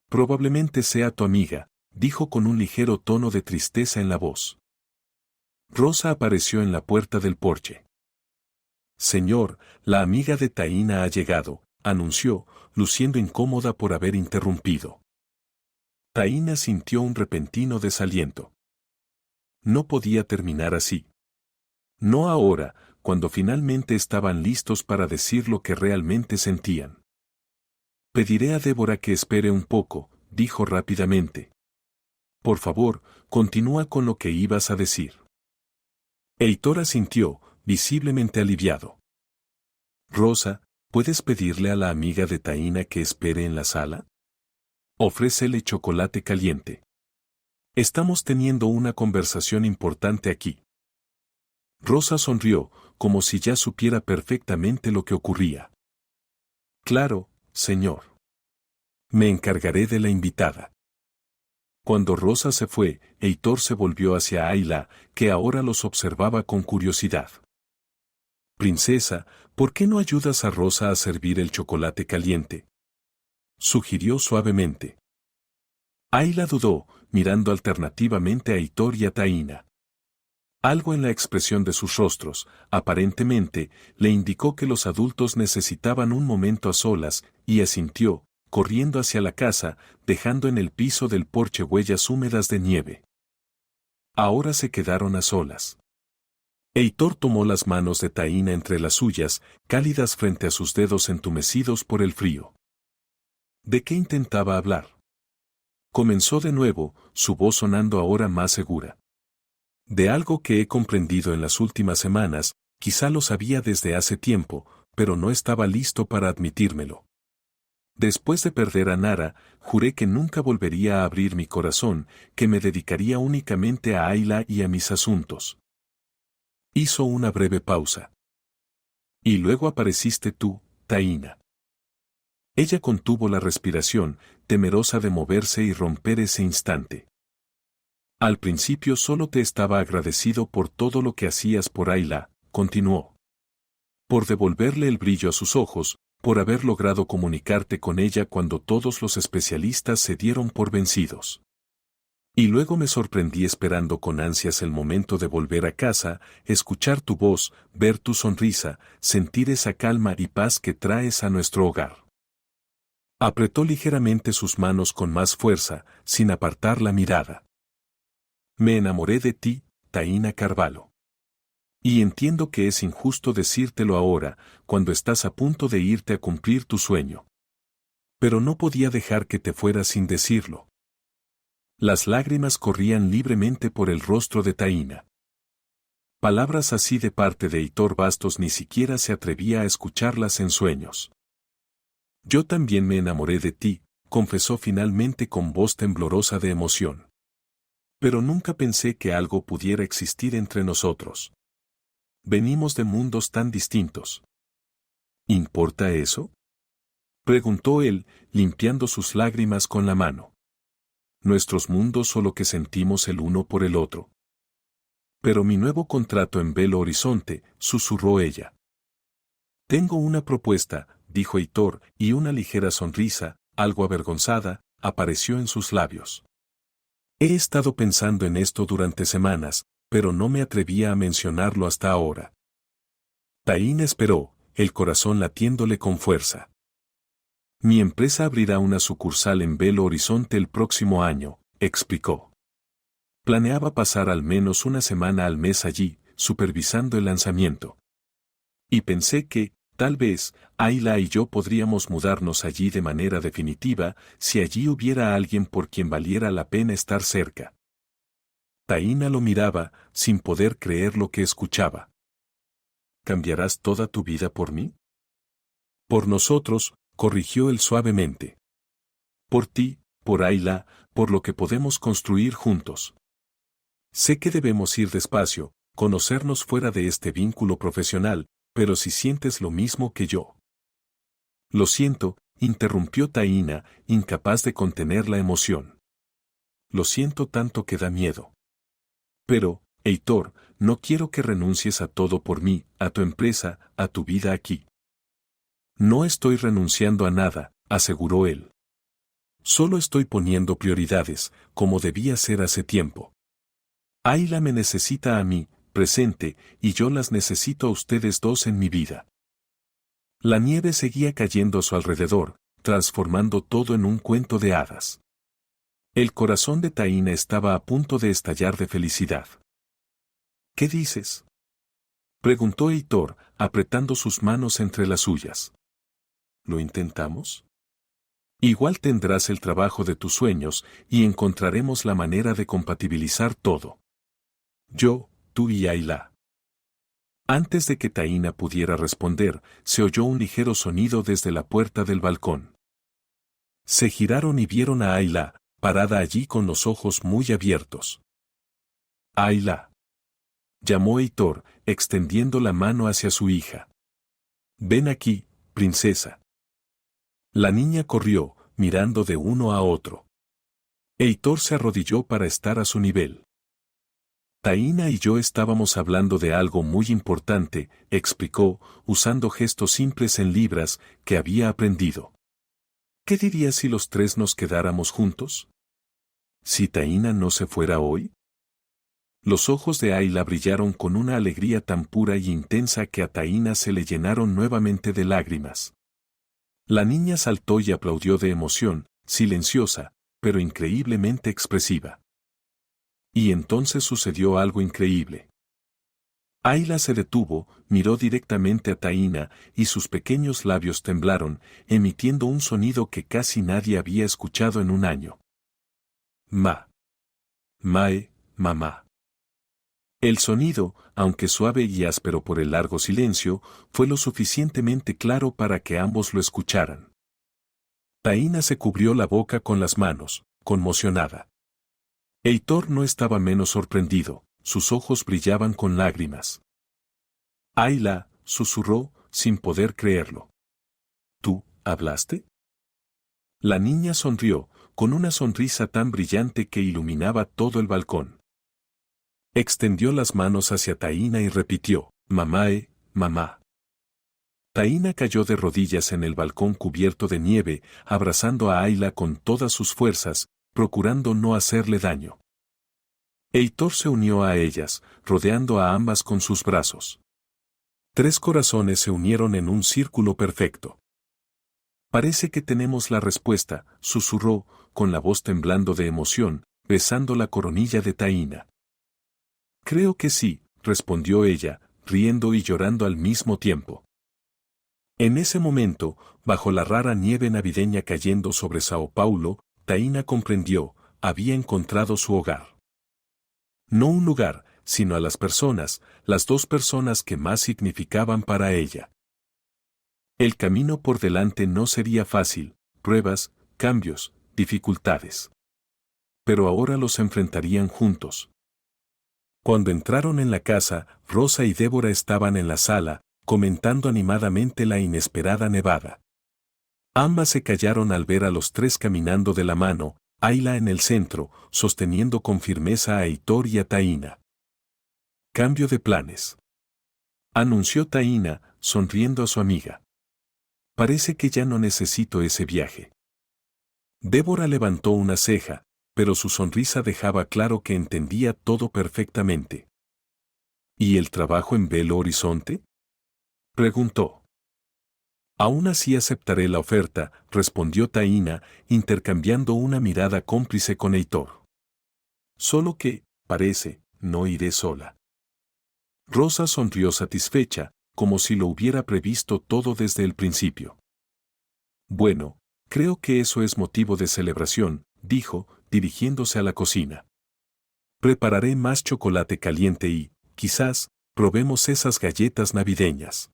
[SPEAKER 1] Probablemente sea tu amiga, dijo con un ligero tono de tristeza en la voz. Rosa apareció en la puerta del porche. Señor, la amiga de Taína ha llegado, anunció, luciendo incómoda por haber interrumpido. Taína sintió un repentino desaliento. No podía terminar así. No ahora, cuando finalmente estaban listos para decir lo que realmente sentían. Pediré a Débora que espere un poco, dijo rápidamente. Por favor, continúa con lo que ibas a decir. Heitor asintió, visiblemente aliviado. Rosa, ¿puedes pedirle a la amiga de Taína que espere en la sala? Ofrécele chocolate caliente. Estamos teniendo una conversación importante aquí. Rosa sonrió, como si ya supiera perfectamente lo que ocurría. Claro, señor. Me encargaré de la invitada. Cuando Rosa se fue, Heitor se volvió hacia Ayla, que ahora los observaba con curiosidad. Princesa, ¿por qué no ayudas a Rosa a servir el chocolate caliente?, sugirió suavemente. Ayla dudó, mirando alternativamente a Heitor y a Taína. Algo en la expresión de sus rostros, aparentemente, le indicó que los adultos necesitaban un momento a solas, y asintió, corriendo hacia la casa, dejando en el piso del porche huellas húmedas de nieve. Ahora se quedaron a solas. Heitor tomó las manos de Taína entre las suyas, cálidas frente a sus dedos entumecidos por el frío. ¿De qué intentaba hablar? Comenzó de nuevo, su voz sonando ahora más segura. De algo que he comprendido en las últimas semanas, quizá lo sabía desde hace tiempo, pero no estaba listo para admitírmelo. Después de perder a Nara, juré que nunca volvería a abrir mi corazón, que me dedicaría únicamente a Ayla y a mis asuntos. Hizo una breve pausa. Y luego apareciste tú, Taína. Ella contuvo la respiración, temerosa de moverse y romper ese instante. Al principio solo te estaba agradecido por todo lo que hacías por Ayla, continuó. Por devolverle el brillo a sus ojos, por haber logrado comunicarte con ella cuando todos los especialistas se dieron por vencidos. Y luego me sorprendí esperando con ansias el momento de volver a casa, escuchar tu voz, ver tu sonrisa, sentir esa calma y paz que traes a nuestro hogar. Apretó ligeramente sus manos con más fuerza, sin apartar la mirada. Me enamoré de ti, Taína Carvalho. Y entiendo que es injusto decírtelo ahora, cuando estás a punto de irte a cumplir tu sueño. Pero no podía dejar que te fueras sin decirlo. Las lágrimas corrían libremente por el rostro de Taína. Palabras así de parte de Heitor Bastos ni siquiera se atrevía a escucharlas en sueños. Yo también me enamoré de ti, confesó finalmente con voz temblorosa de emoción. Pero nunca pensé que algo pudiera existir entre nosotros. Venimos de mundos tan distintos. ¿Importa eso?, preguntó él, limpiando sus lágrimas con la mano. Nuestros mundos solo que sentimos el uno por el otro. Pero mi nuevo contrato en Belo Horizonte, susurró ella. Tengo una propuesta, dijo Heitor, y una ligera sonrisa, algo avergonzada, apareció en sus labios. He estado pensando en esto durante semanas, pero no me atrevía a mencionarlo hasta ahora. Taína esperó, el corazón latiéndole con fuerza. Mi empresa abrirá una sucursal en Belo Horizonte el próximo año, explicó. Planeaba pasar al menos una semana al mes allí, supervisando el lanzamiento. Y pensé que, tal vez, Ayla y yo podríamos mudarnos allí de manera definitiva, si allí hubiera alguien por quien valiera la pena estar cerca. Taína lo miraba, sin poder creer lo que escuchaba. ¿Cambiarás toda tu vida por mí? Por nosotros, corrigió él suavemente. Por ti, por Ayla, por lo que podemos construir juntos. Sé que debemos ir despacio, conocernos fuera de este vínculo profesional, pero si sientes lo mismo que yo. Lo siento, interrumpió Taína, incapaz de contener la emoción. Lo siento tanto que da miedo. Pero, Heitor, no quiero que renuncies a todo por mí, a tu empresa, a tu vida aquí. No estoy renunciando a nada, aseguró él. Solo estoy poniendo prioridades, como debía ser hace tiempo. Ayla me necesita a mí, presente, y yo las necesito a ustedes dos en mi vida. La nieve seguía cayendo a su alrededor, transformando todo en un cuento de hadas. El corazón de Taína estaba a punto de estallar de felicidad. ¿Qué dices?, preguntó Heitor, apretando sus manos entre las suyas. ¿Lo intentamos? Igual tendrás el trabajo de tus sueños y encontraremos la manera de compatibilizar todo. Yo, tú y Ayla. Antes de que Taína pudiera responder, se oyó un ligero sonido desde la puerta del balcón. Se giraron y vieron a Ayla, parada allí con los ojos muy abiertos. Ayla, llamó Heitor, extendiendo la mano hacia su hija. Ven aquí, princesa. La niña corrió, mirando de uno a otro. Heitor se arrodilló para estar a su nivel. Taína y yo estábamos hablando de algo muy importante, explicó, usando gestos simples en libras que había aprendido. ¿Qué dirías si los tres nos quedáramos juntos? ¿Si Taína no se fuera hoy? Los ojos de Ayla brillaron con una alegría tan pura y intensa que a Taína se le llenaron nuevamente de lágrimas. La niña saltó y aplaudió de emoción, silenciosa, pero increíblemente expresiva. Y entonces sucedió algo increíble. Ayla se detuvo, miró directamente a Taína y sus pequeños labios temblaron, emitiendo un sonido que casi nadie había escuchado en un año. Ma. Mae, mamá. El sonido, aunque suave y áspero por el largo silencio, fue lo suficientemente claro para que ambos lo escucharan. Taína se cubrió la boca con las manos, conmocionada. Heitor no estaba menos sorprendido, sus ojos brillaban con lágrimas. Ayla, susurró, sin poder creerlo. ¿Tú, hablaste? La niña sonrió, con una sonrisa tan brillante que iluminaba todo el balcón. Extendió las manos hacia Taína y repitió, «Mamae, mamá». Taína cayó de rodillas en el balcón cubierto de nieve, abrazando a Ayla con todas sus fuerzas, procurando no hacerle daño. Heitor se unió a ellas, rodeando a ambas con sus brazos. 3 corazones se unieron en un círculo perfecto. «Parece que tenemos la respuesta», susurró, con la voz temblando de emoción, besando la coronilla de Taína. «Creo que sí», respondió ella, riendo y llorando al mismo tiempo. En ese momento, bajo la rara nieve navideña cayendo sobre Sao Paulo, Taína comprendió, había encontrado su hogar. No un lugar, sino a las 2 personas que más significaban para ella. El camino por delante no sería fácil, pruebas, cambios, dificultades. Pero ahora los enfrentarían juntos. Cuando entraron en la casa, Rosa y Débora estaban en la sala, comentando animadamente la inesperada nevada. Ambas se callaron al ver a los 3 caminando de la mano, Ayla en el centro, sosteniendo con firmeza a Heitor y a Taína. «Cambio de planes», anunció Taína, sonriendo a su amiga. «Parece que ya no necesito ese viaje». Débora levantó una ceja, pero su sonrisa dejaba claro que entendía todo perfectamente. «¿Y el trabajo en Belo Horizonte?», preguntó. «Aún así aceptaré la oferta», respondió Taína, intercambiando una mirada cómplice con Heitor. «Solo que, parece, no iré sola». Rosa sonrió satisfecha, como si lo hubiera previsto todo desde el principio. «Bueno, creo que eso es motivo de celebración», dijo, dirigiéndose a la cocina. «Prepararé más chocolate caliente y, quizás, probemos esas galletas navideñas».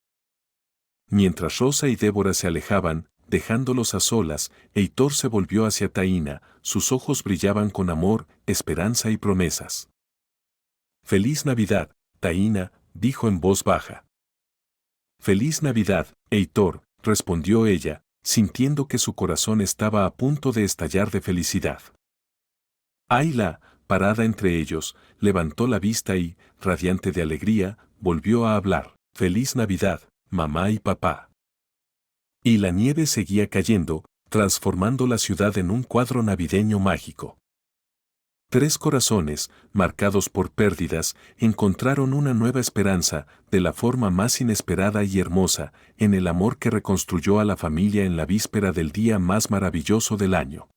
[SPEAKER 1] Mientras Rosa y Débora se alejaban, dejándolos a solas, Heitor se volvió hacia Taína, sus ojos brillaban con amor, esperanza y promesas. «Feliz Navidad, Taína», dijo en voz baja. «Feliz Navidad, Heitor», respondió ella, sintiendo que su corazón estaba a punto de estallar de felicidad. Ayla, parada entre ellos, levantó la vista y, radiante de alegría, volvió a hablar. «Feliz Navidad, mamá y papá». Y la nieve seguía cayendo, transformando la ciudad en un cuadro navideño mágico. 3 corazones, marcados por pérdidas, encontraron una nueva esperanza, de la forma más inesperada y hermosa, en el amor que reconstruyó a la familia en la víspera del día más maravilloso del año.